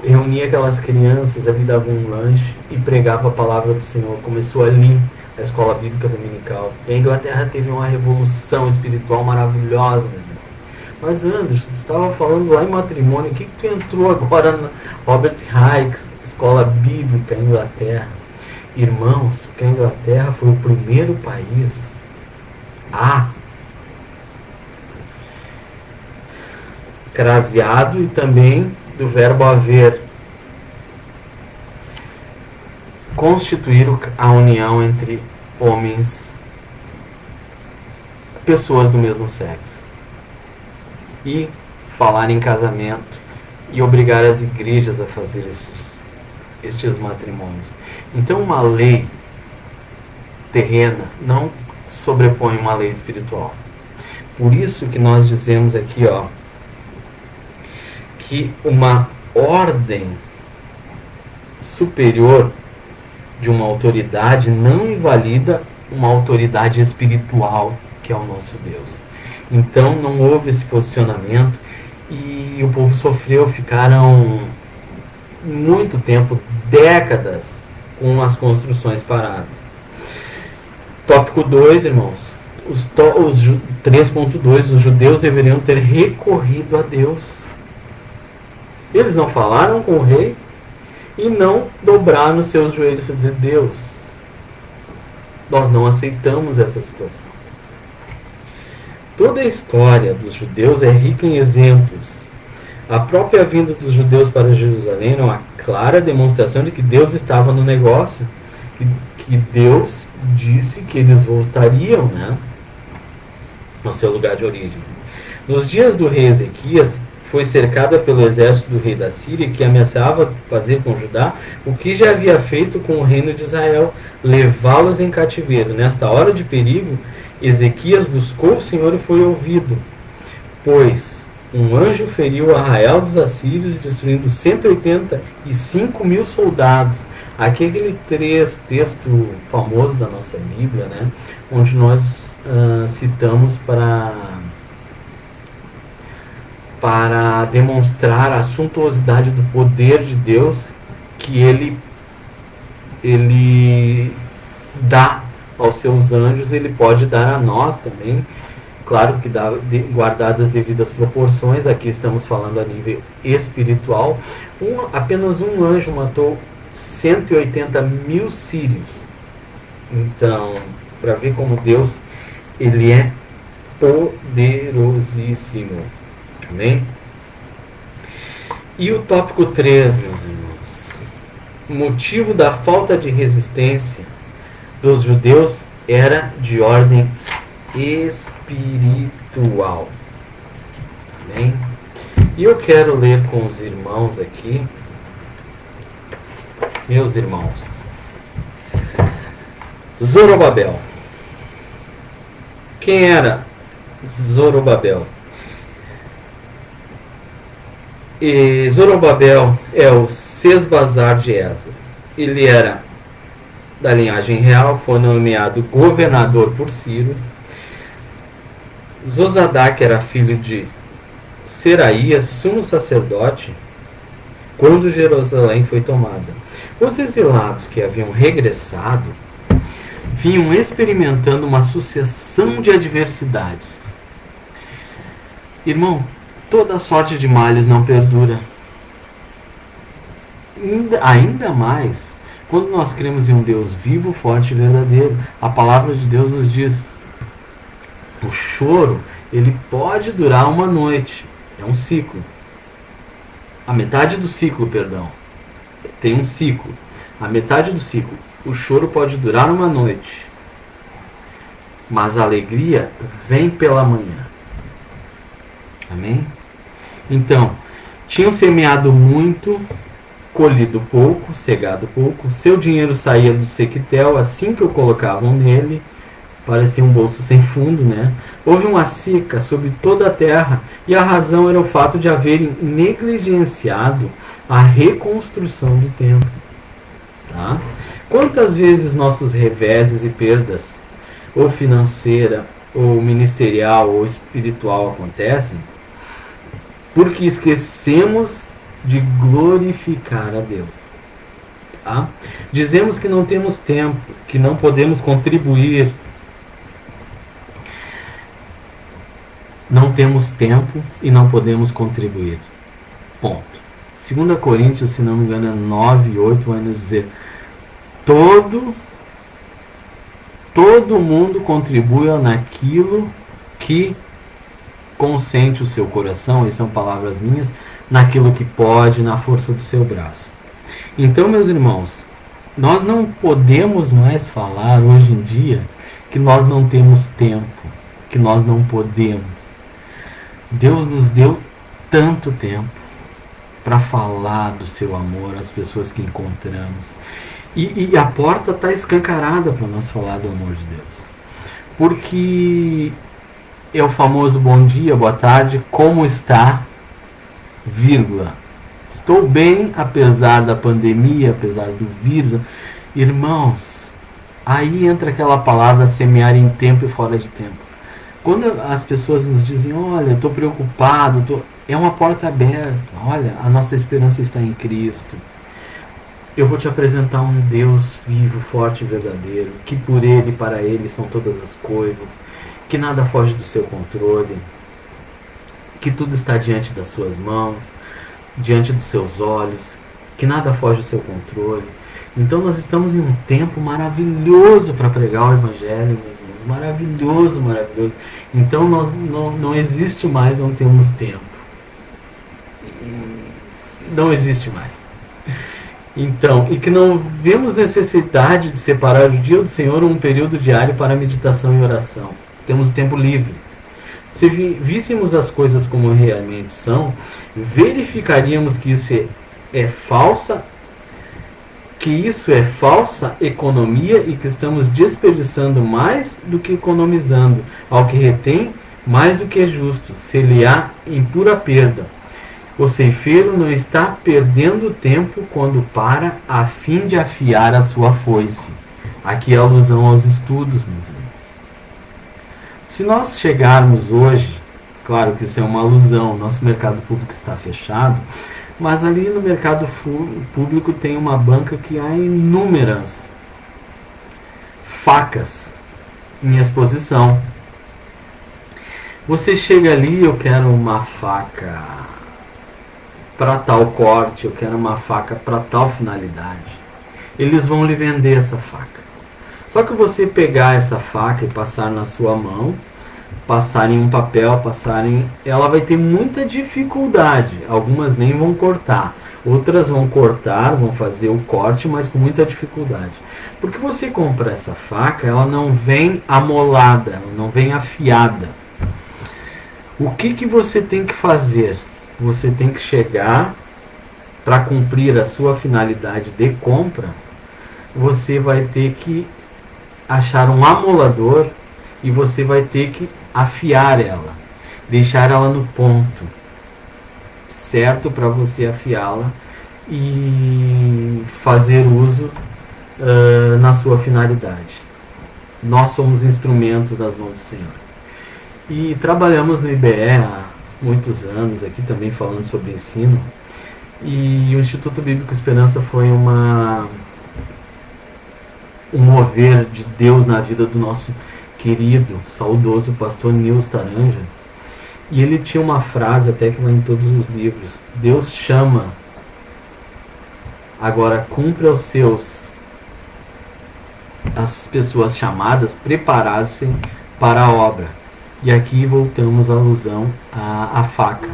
A: reunia aquelas crianças, ali dava um lanche e pregava a palavra do Senhor. Começou ali a escola bíblica dominical. E a Inglaterra teve uma revolução espiritual maravilhosa, meu irmão. Mas Anderson, tu estava falando lá em matrimônio, o que tu entrou agora na Robert Hicks, escola bíblica, Inglaterra? Irmãos, porque a Inglaterra foi o primeiro país craseado, e também do verbo haver, constituir a união entre homens, pessoas do mesmo sexo, e falar em casamento e obrigar as igrejas a fazer estes matrimônios. Então uma lei terrena não sobrepõe uma lei espiritual. Por isso que nós dizemos aqui, que uma ordem superior de uma autoridade não invalida uma autoridade espiritual, que é o nosso Deus. Então não houve esse posicionamento e o povo sofreu, ficaram muito tempo, décadas, com as construções paradas. Tópico 2, irmãos. Os 3.2, os judeus deveriam ter recorrido a Deus. Eles não falaram com o rei e não dobraram os seus joelhos para dizer: Deus, nós não aceitamos essa situação. Toda a história dos judeus é rica em exemplos. A própria vinda dos judeus para Jerusalém é uma clara demonstração de que Deus estava no negócio, que Deus disse que eles voltariam, né, no seu lugar de origem. Nos dias do rei Ezequias, foi cercada pelo exército do rei da Síria, que ameaçava fazer com Judá o que já havia feito com o reino de Israel, levá-los em cativeiro. Nesta hora de perigo, Ezequias buscou o Senhor e foi ouvido, pois um anjo feriu o arraial dos assírios, destruindo 185.000 soldados. Aqui é aquele texto famoso da nossa Bíblia, né, onde nós citamos para demonstrar a suntuosidade do poder de Deus, que ele dá aos seus anjos, ele pode dar a nós também, claro que guardadas as devidas proporções. Aqui estamos falando a nível espiritual. Apenas um anjo matou 180.000 sírios. Então, para ver como Deus, ele é poderosíssimo. Amém? E o tópico 3, meus irmãos. O motivo da falta de resistência dos judeus era de ordem espiritual. Amém? E eu quero ler com os irmãos aqui, meus irmãos, Zorobabel. Quem era Zorobabel? Zorobabel é o Sesbazar de Esdras. Ele era da linhagem real, foi nomeado governador por Ciro. Zosadaque era filho de Seraías, sumo sacerdote, quando Jerusalém foi tomada. Os exilados que haviam regressado vinham experimentando uma sucessão de adversidades. Irmão, toda sorte de males não perdura. Ainda mais quando nós cremos em um Deus vivo, forte e verdadeiro. A palavra de Deus nos diz: o choro, ele pode durar uma noite. É um ciclo. A metade do ciclo, perdão. Tem um ciclo. A metade do ciclo. O choro pode durar uma noite. Mas a alegria vem pela manhã. Amém? Então, tinham semeado muito, colhido pouco, cegado pouco. Seu dinheiro saía do sequitel assim que o colocavam nele. Parecia um bolso sem fundo, né? Houve uma seca sobre toda a terra, e a razão era o fato de haverem negligenciado a reconstrução do templo. Tá? Quantas vezes nossos reveses e perdas, ou financeira, ou ministerial, ou espiritual, acontecem porque esquecemos de glorificar a Deus. Tá? Dizemos que não temos tempo, que não podemos contribuir. Não temos tempo e não podemos contribuir. Ponto. 2 Coríntios, se não me engano, 9, 8, vai nos dizer: todo mundo contribua naquilo que consente o seu coração, e são palavras minhas, naquilo que pode, na força do seu braço. Então, meus irmãos, nós não podemos mais falar hoje em dia que nós não temos tempo, que nós não podemos. Deus nos deu tanto tempo para falar do seu amor às pessoas que encontramos. E a porta está escancarada para nós falar do amor de Deus. Porque é o famoso bom dia, boa tarde, como está, vírgula. Estou bem apesar da pandemia, apesar do vírus. Irmãos, aí entra aquela palavra semear em tempo e fora de tempo. Quando as pessoas nos dizem: olha, estou preocupado, é uma porta aberta. Olha, a nossa esperança está em Cristo. Eu vou te apresentar um Deus vivo, forte e verdadeiro, que por Ele e para Ele são todas as coisas, que nada foge do seu controle, que tudo está diante das suas mãos, diante dos seus olhos, que nada foge do seu controle. Então nós estamos em um tempo maravilhoso para pregar o Evangelho, maravilhoso, maravilhoso. Então nós não existe mais, não temos tempo. Não existe mais. Então, e que não vemos necessidade de separar o dia do Senhor um período diário para meditação e oração. Temos tempo livre. Se víssemos as coisas como realmente são, verificaríamos que isso é falsa economia e que estamos desperdiçando mais do que economizando, ao que retém mais do que é justo, se lhe há em pura perda. O ceifeiro não está perdendo tempo quando para a fim de afiar a sua foice. Aqui é alusão aos estudos, meus irmãos. Se nós chegarmos hoje, claro que isso é uma alusão, nosso mercado público está fechado, mas ali no mercado público tem uma banca que há inúmeras facas em exposição. Você chega ali: eu quero uma faca para tal corte, eu quero uma faca para tal finalidade. Eles vão lhe vender essa faca. Só que você pegar essa faca e passar na sua mão, passar em um papel, ela vai ter muita dificuldade. Algumas nem vão cortar, outras vão cortar, vão fazer o corte, mas com muita dificuldade. Porque você compra essa faca, ela não vem amolada, ela não vem afiada. O que você tem que fazer? Você tem que chegar, para cumprir a sua finalidade de compra, você vai ter que achar um amolador e você vai ter que afiar ela, deixar ela no ponto certo para você afiá-la e fazer uso na sua finalidade. Nós somos instrumentos das mãos do Senhor. E trabalhamos no IBE há muitos anos, aqui também falando sobre ensino. E o Instituto Bíblico Esperança foi um mover de Deus na vida do nosso querido, saudoso pastor Nils Taranja. E ele tinha uma frase até que lá em todos os livros: Deus chama, agora cumpre aos seus. As pessoas chamadas preparassem para a obra. E aqui voltamos à alusão à faca.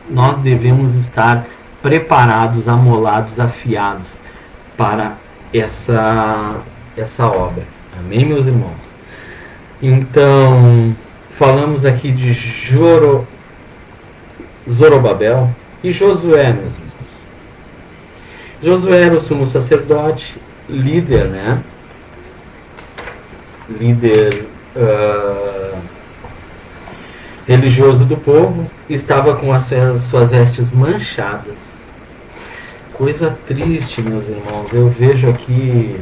A: Nós devemos estar preparados, amolados, afiados para essa obra. Amém, meus irmãos? Então, falamos aqui de Zorobabel e Josué, meus irmãos. Josué era o sumo sacerdote, líder, né? Líder religioso do povo, estava com as suas vestes manchadas. Coisa triste, meus irmãos. Eu vejo aqui,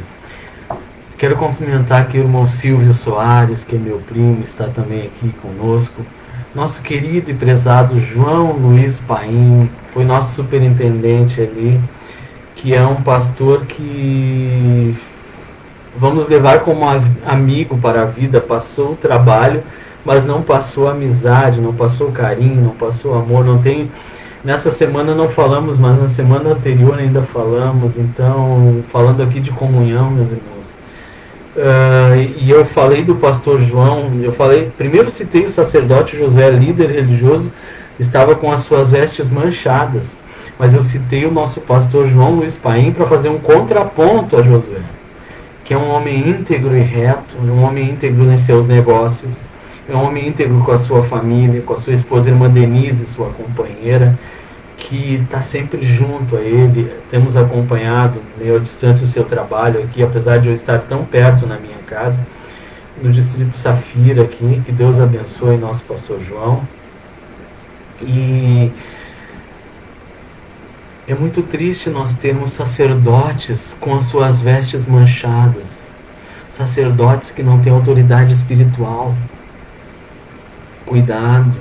A: quero cumprimentar aqui o irmão Silvio Soares, que é meu primo, está também aqui conosco. Nosso querido e prezado João Luiz Paim, foi nosso superintendente ali, que é um pastor que vamos levar como amigo para a vida. Passou o trabalho, mas não passou amizade, não passou carinho, não passou amor. Não tem. Nessa semana não falamos, mas na semana anterior ainda falamos. Então, falando aqui de comunhão, meus irmãos. E eu falei do pastor João. Eu falei, primeiro citei o sacerdote José, líder religioso, estava com as suas vestes manchadas. Mas eu citei o nosso pastor João Luiz Paim para fazer um contraponto a Josué, que é um homem íntegro e reto, um homem íntegro em seus negócios, é um homem íntegro com a sua família, com a sua esposa, irmã Denise, sua companheira, que está sempre junto a ele. Temos acompanhado meio à distância o seu trabalho aqui, apesar de eu estar tão perto na minha casa, no distrito Safira aqui. Que Deus abençoe nosso pastor João. E é muito triste nós termos sacerdotes com as suas vestes manchadas, sacerdotes que não têm autoridade espiritual. Cuidado,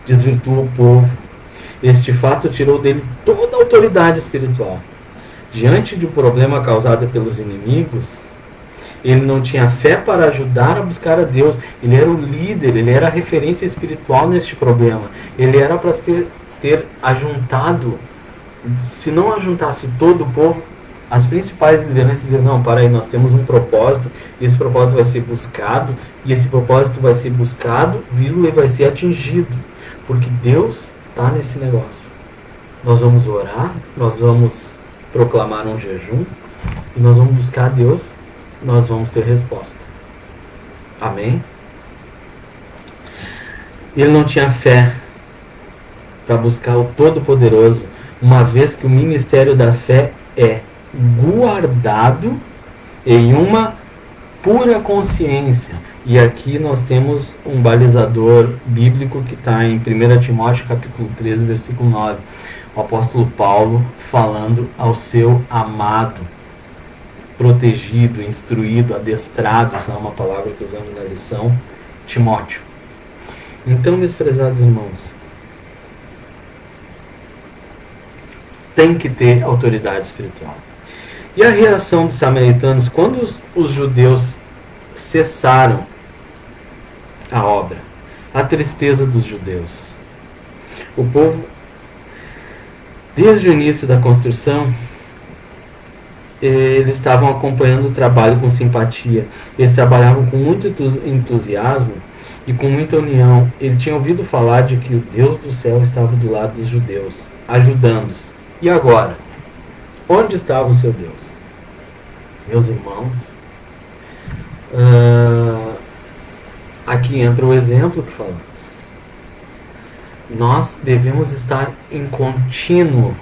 A: desvirtua o povo. Este fato tirou dele toda a autoridade espiritual. Diante de um problema causado pelos inimigos, ele não tinha fé para ajudar a buscar a Deus. Ele era o líder, ele era a referência espiritual neste problema. Ele era para ter ajuntado, se não ajuntasse todo o povo, as principais lideranças diziam, não, para aí, nós temos um propósito, e esse propósito vai ser buscado, e esse propósito vai ser buscado, vírgula, e vai ser atingido, porque Deus está nesse negócio. Nós vamos orar, nós vamos proclamar um jejum, e nós vamos buscar a Deus, nós vamos ter resposta. Amém? Ele não tinha fé para buscar o Todo-Poderoso, uma vez que o ministério da fé é guardado em uma pura consciência. E aqui nós temos um balizador bíblico que está em 1 Timóteo capítulo 13, versículo 9. O apóstolo Paulo falando ao seu amado, protegido, instruído, adestrado, essa é uma palavra que usamos na lição, Timóteo. Então, meus prezados irmãos, tem que ter autoridade espiritual. E a reação dos samaritanos quando os judeus cessaram a obra? A tristeza dos judeus. O povo, desde o início da construção, eles estavam acompanhando o trabalho com simpatia. Eles trabalhavam com muito entusiasmo e com muita união. Eles tinham ouvido falar de que o Deus do céu estava do lado dos judeus, ajudando-os. E agora? Onde estava o seu Deus? Meus irmãos, aqui entra o exemplo que falamos. Nós devemos estar em contínuo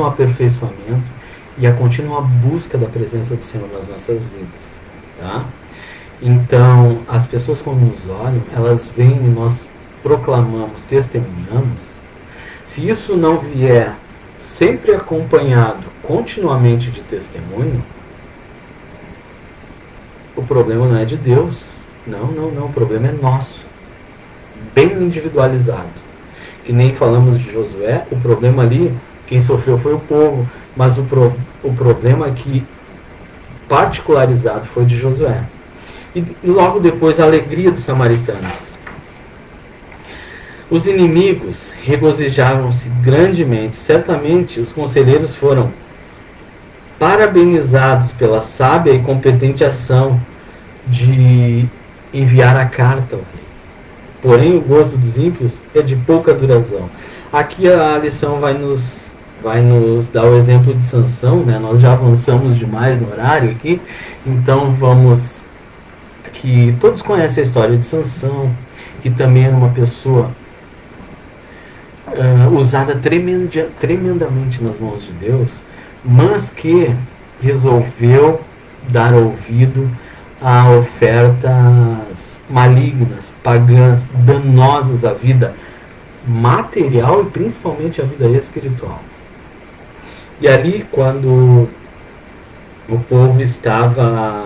A: aperfeiçoamento e a contínua busca da presença do Senhor nas nossas vidas. Tá? Então, as pessoas quando nos olham, elas veem e nós proclamamos, testemunhamos. Se isso não vier sempre acompanhado continuamente de testemunho, o problema não é de Deus. Não, o problema é nosso. bem individualizado. Que nem falamos de Josué, o problema ali, quem sofreu foi o povo, mas o problema aqui particularizado foi de Josué. E logo depois a alegria dos samaritanos. Os inimigos regozijavam-se grandemente. Certamente os conselheiros foram parabenizados pela sábia e competente ação de enviar a carta ao rei. Porém, o gozo dos ímpios é de pouca duração. Aqui a lição vai nos dar o exemplo de Sansão, né? Nós já avançamos demais no horário aqui, então vamos... que todos conhecem a história de Sansão, que também era uma pessoa usada tremendamente nas mãos de Deus, mas que resolveu dar ouvido a ofertas malignas, pagãs, danosas à vida material e principalmente à vida espiritual. E ali, quando o povo estava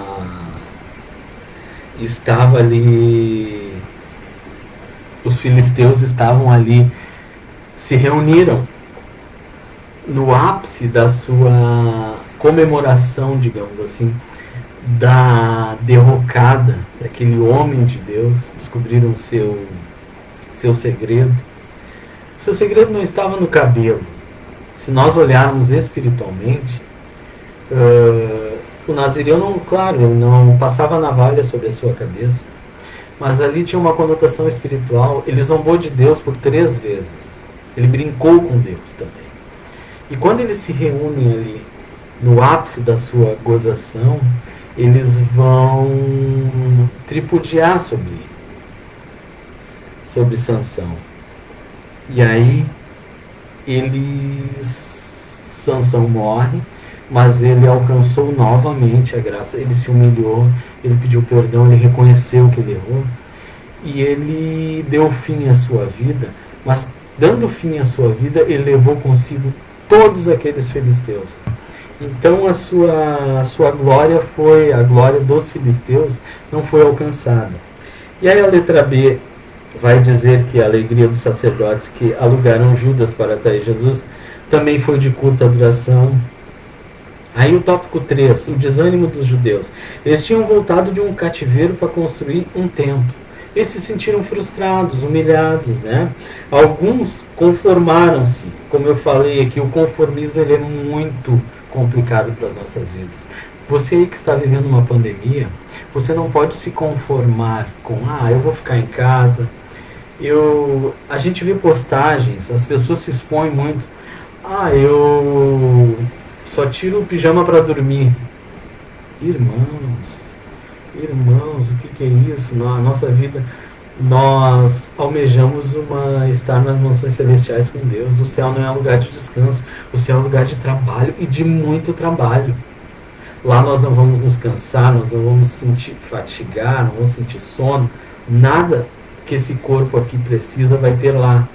A: ali, os filisteus estavam ali, se reuniram no ápice da sua comemoração, digamos assim, da derrocada daquele homem de Deus. Descobriram seu segredo. Seu segredo não estava no cabelo. Se nós olharmos espiritualmente, o nazireu não, claro, ele não passava navalha sobre a sua cabeça, mas ali tinha uma conotação espiritual. Ele zombou de Deus por 3 vezes. Ele brincou com Deus também. E quando eles se reúnem ali no ápice da sua gozação, eles vão tripudiar sobre Sansão. E aí Sansão morre, mas ele alcançou novamente a graça. Ele se humilhou, ele pediu perdão, ele reconheceu que ele errou e ele deu fim à sua vida. Mas dando fim à sua vida, ele levou consigo todos aqueles filisteus. Então a sua glória foi, a glória dos filisteus não foi alcançada. E aí a letra B vai dizer que a alegria dos sacerdotes que alugaram Judas para trair Jesus também foi de curta duração. Aí o tópico 3, o desânimo dos judeus. Eles tinham voltado de um cativeiro para construir um templo. Eles se sentiram frustrados, humilhados, né? Alguns conformaram-se. Como eu falei aqui, o conformismo ele é muito complicado para as nossas vidas. Você aí que está vivendo uma pandemia, você não pode se conformar com, eu vou ficar em casa. A gente vê postagens, as pessoas se expõem muito. Eu só tiro o pijama para dormir. Irmãos, o que é isso? Na nossa vida, nós almejamos estar nas mansões celestiais com Deus. O céu não é um lugar de descanso, o céu é um lugar de trabalho e de muito trabalho. Lá nós não vamos nos cansar, nós não vamos sentir fatigar, não vamos sentir sono, nada que esse corpo aqui precisa vai ter lá.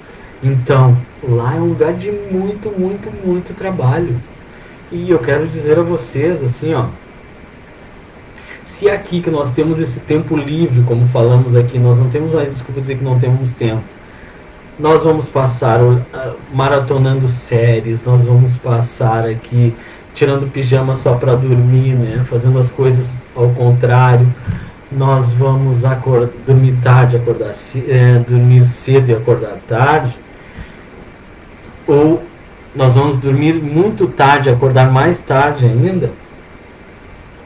A: Então, lá é um lugar de muito, muito, muito trabalho. E eu quero dizer a vocês, assim, se aqui que nós temos esse tempo livre, como falamos aqui, nós não temos mais desculpa dizer que não temos tempo. Nós vamos passar maratonando séries, nós vamos passar aqui tirando pijama só para dormir, né? Fazendo as coisas ao contrário. Nós vamos dormir tarde, dormir cedo e acordar tarde. Ou nós vamos dormir muito tarde e acordar mais tarde ainda.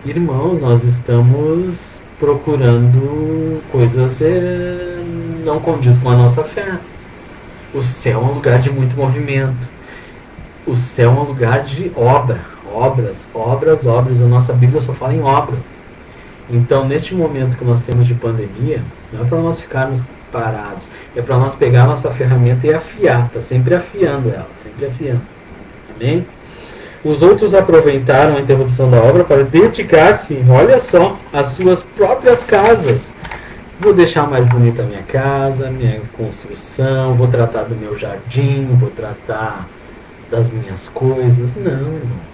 A: Irmão, nós estamos procurando coisas que não condiz com a nossa fé. O céu é um lugar de muito movimento. O céu é um lugar de obras. A nossa Bíblia só fala em obras. Então, neste momento que nós temos de pandemia, não é para nós ficarmos parados, é para nós pegar a nossa ferramenta e afiar. Está sempre afiando ela, sempre afiando. Amém? Os outros aproveitaram a interrupção da obra para dedicar-se, olha só, às suas próprias casas. Vou deixar mais bonita a minha casa, minha construção, vou tratar do meu jardim, vou tratar das minhas coisas. Não, irmão.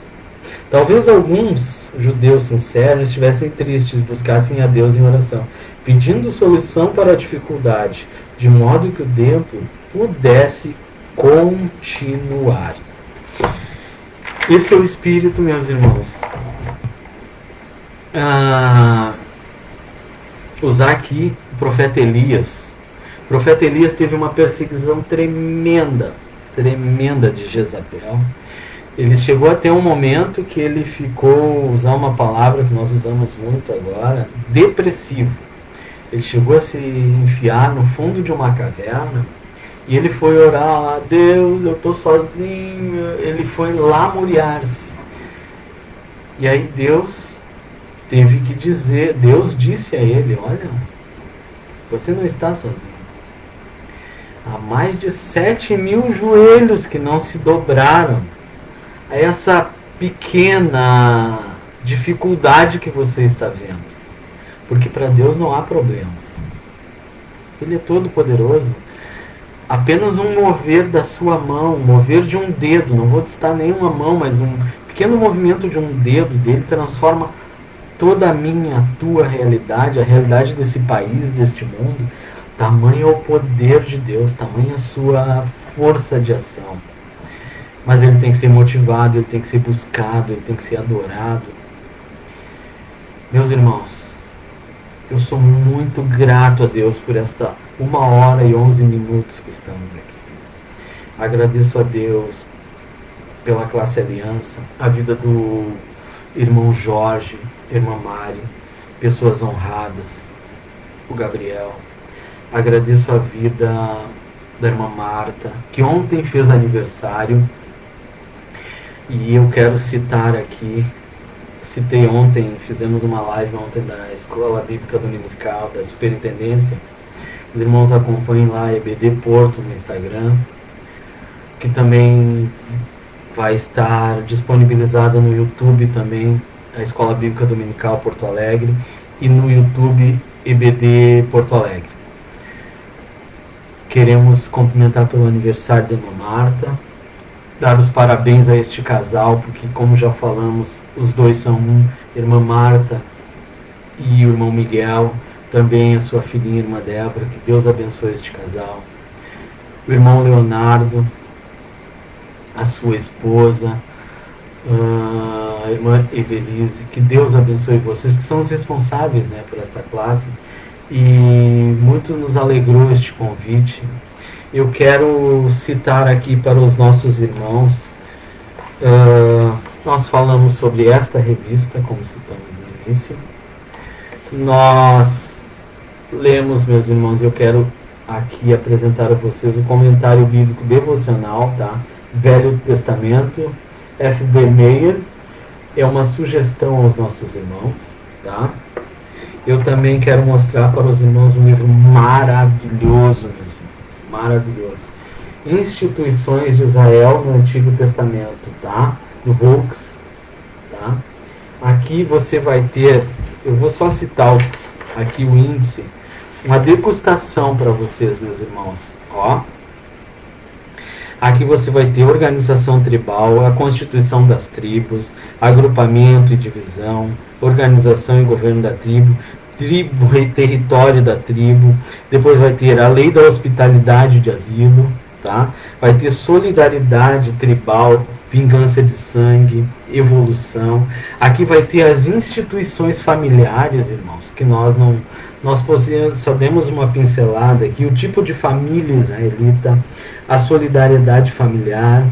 A: Talvez alguns judeus sinceros estivessem tristes, buscassem a Deus em oração, pedindo solução para a dificuldade, de modo que o templo pudesse continuar. Esse é o Espírito, meus irmãos. Usar aqui o profeta Elias. O profeta Elias teve uma perseguição tremenda de Jezabel. Ele chegou até um momento que ele ficou, usar uma palavra que nós usamos muito agora, depressivo. Ele chegou a se enfiar no fundo de uma caverna e ele foi orar: Deus, eu estou sozinho. Ele foi lamuriar-se. E aí Deus teve que dizer, Deus disse a ele: olha, você não está sozinho. Há mais de 7.000 joelhos que não se dobraram a essa pequena dificuldade que você está vendo. Porque para Deus não há problemas. Ele é todo poderoso. Apenas um mover da sua mão, um mover de um dedo, não vou citar nenhuma mão, mas um pequeno movimento de um dedo dele transforma toda a minha, a tua realidade, a realidade desse país, deste mundo. Tamanho é o poder de Deus, tamanho a sua força de ação. Mas ele tem que ser motivado, ele tem que ser buscado, ele tem que ser adorado. Meus irmãos, eu sou muito grato a Deus por esta 1h11 que estamos aqui. Agradeço a Deus pela Classe Aliança, a vida do irmão Jorge, irmã Mari, pessoas honradas, o Gabriel. Agradeço a vida da irmã Marta, que ontem fez aniversário. E eu quero citar aqui, citei ontem, fizemos uma live ontem da Escola Bíblica Dominical, da Superintendência. Os irmãos acompanhem lá, EBD Porto no Instagram, que também vai estar disponibilizada no YouTube também, a Escola Bíblica Dominical Porto Alegre, e no YouTube EBD Porto Alegre. Queremos cumprimentar pelo aniversário da irmã Marta, dar os parabéns a este casal, porque, como já falamos, os dois são um, irmã Marta e o irmão Miguel, também a sua filhinha, irmã Débora, que Deus abençoe este casal. O irmão Leonardo, a sua esposa, a irmã Evelise, que Deus abençoe vocês, que são os responsáveis, né, por esta classe. E muito nos alegrou este convite. Eu quero citar aqui para os nossos irmãos, nós falamos sobre esta revista, como citamos no início. Nós lemos, meus irmãos, eu quero aqui apresentar a vocês o comentário bíblico devocional, tá? Velho Testamento, F.B. Meyer, é uma sugestão aos nossos irmãos, tá? Eu também quero mostrar para os irmãos um livro maravilhoso, meus irmãos, maravilhoso. Instituições de Israel no Antigo Testamento, tá? Do Volks, tá? Aqui você vai ter, eu vou só citar aqui o índice, uma degustação para vocês, meus irmãos, ó. Aqui você vai ter organização tribal, a constituição das tribos, agrupamento e divisão, organização e governo da tribo e território da tribo. Depois vai ter a lei da hospitalidade de asilo, tá? Vai ter solidariedade tribal, vingança de sangue, evolução. Aqui vai ter as instituições familiares, irmãos, que nós só demos uma pincelada aqui, o tipo de família israelita, a solidariedade familiar,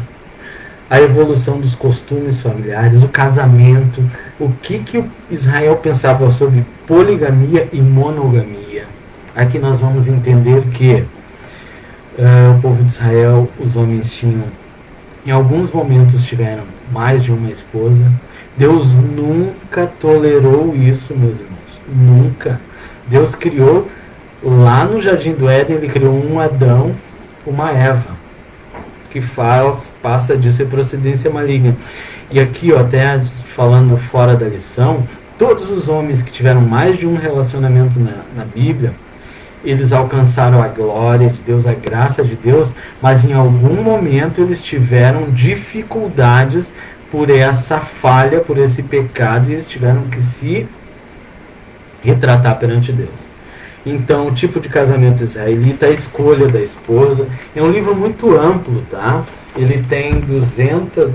A: a evolução dos costumes familiares, o casamento, o que Israel pensava sobre poligamia e monogamia. Aqui nós vamos entender que o povo de Israel, os homens tinham, em alguns momentos tiveram mais de uma esposa. Deus nunca tolerou isso, meus irmãos, nunca. Deus criou, lá no Jardim do Éden, ele criou um Adão, uma Eva, que passa de ser procedência maligna. E aqui, ó, até falando fora da lição, todos os homens que tiveram mais de um relacionamento na Bíblia, eles alcançaram a glória de Deus, a graça de Deus, mas em algum momento eles tiveram dificuldades por essa falha, por esse pecado, e eles tiveram que se retratar perante Deus. Então, o tipo de casamento israelita, a escolha da esposa. É um livro muito amplo, tá? Ele tem 200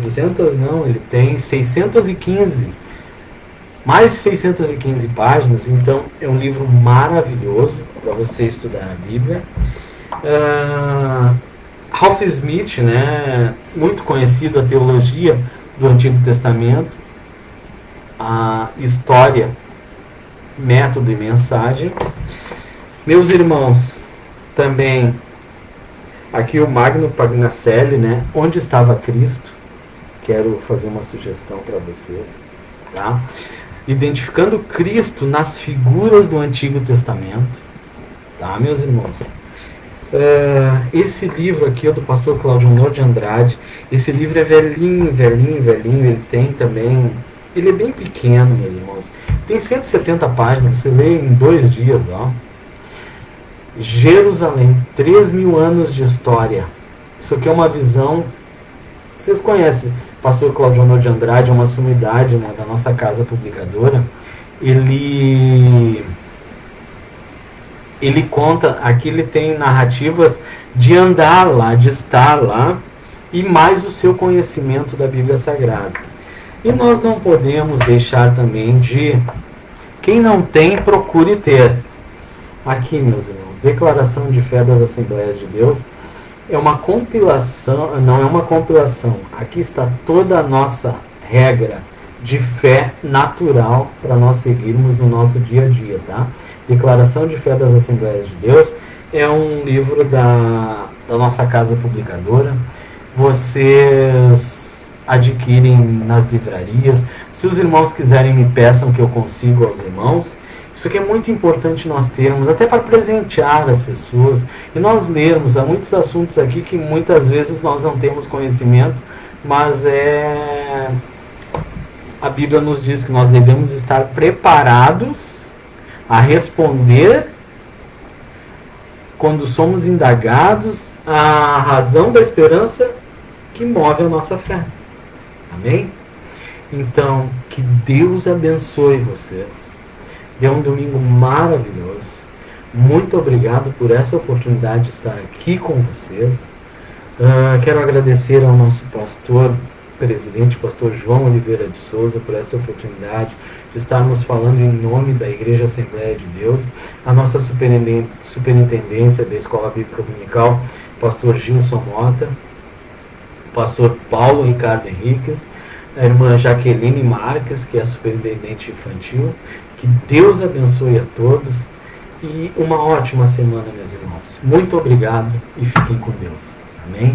A: não, ele tem 615, mais de 615 páginas. Então, é um livro maravilhoso para você estudar a Bíblia. Ralph Smith, né, muito conhecido, a teologia do Antigo Testamento, a história, método e mensagem. Meus irmãos, também aqui o Magno Pagnacelli, né, Onde Estava Cristo? Quero fazer uma sugestão para vocês, tá? Identificando Cristo nas figuras do Antigo Testamento, tá, meus irmãos? Esse livro aqui é do pastor Claudio Honor de Andrade. Esse livro é velhinho. Ele tem também, ele é bem pequeno, meus irmãos, tem 170 páginas, você lê em 2 dias, ó. Jerusalém, 3.000 anos de história. Isso aqui é uma visão, vocês conhecem pastor Claudio Honor de Andrade, é uma sumidade, né, da nossa casa publicadora. Ele conta, aqui ele tem narrativas de andar lá, de estar lá, e mais o seu conhecimento da Bíblia Sagrada. E nós não podemos deixar também de, quem não tem, procure ter. Aqui, meus irmãos, Declaração de Fé das Assembleias de Deus, é uma compilação, não é uma compilação, aqui está toda a nossa regra de fé natural para nós seguirmos no nosso dia a dia, tá? Declaração de Fé das Assembleias de Deus é um livro da nossa casa publicadora. Vocês adquirem nas livrarias. Se os irmãos quiserem, me peçam que eu consigo aos irmãos. Isso aqui é muito importante nós termos, até para presentear as pessoas e nós lermos. Há muitos assuntos aqui que muitas vezes nós não temos conhecimento, mas a Bíblia nos diz que nós devemos estar preparados a responder quando somos indagados a razão da esperança que move a nossa fé. Amém? Então, que Deus abençoe vocês. Dê um domingo maravilhoso. Muito obrigado por essa oportunidade de estar aqui com vocês. Quero agradecer ao nosso pastor presidente, pastor João Oliveira de Souza, por esta oportunidade de estarmos falando em nome da Igreja Assembleia de Deus, a nossa superintendência da Escola Bíblica Dominical, pastor Gilson Mota, pastor Paulo Ricardo Henriques, a irmã Jaqueline Marques, que é a superintendente infantil. Que Deus abençoe a todos e uma ótima semana, meus irmãos. Muito obrigado e fiquem com Deus. Amém?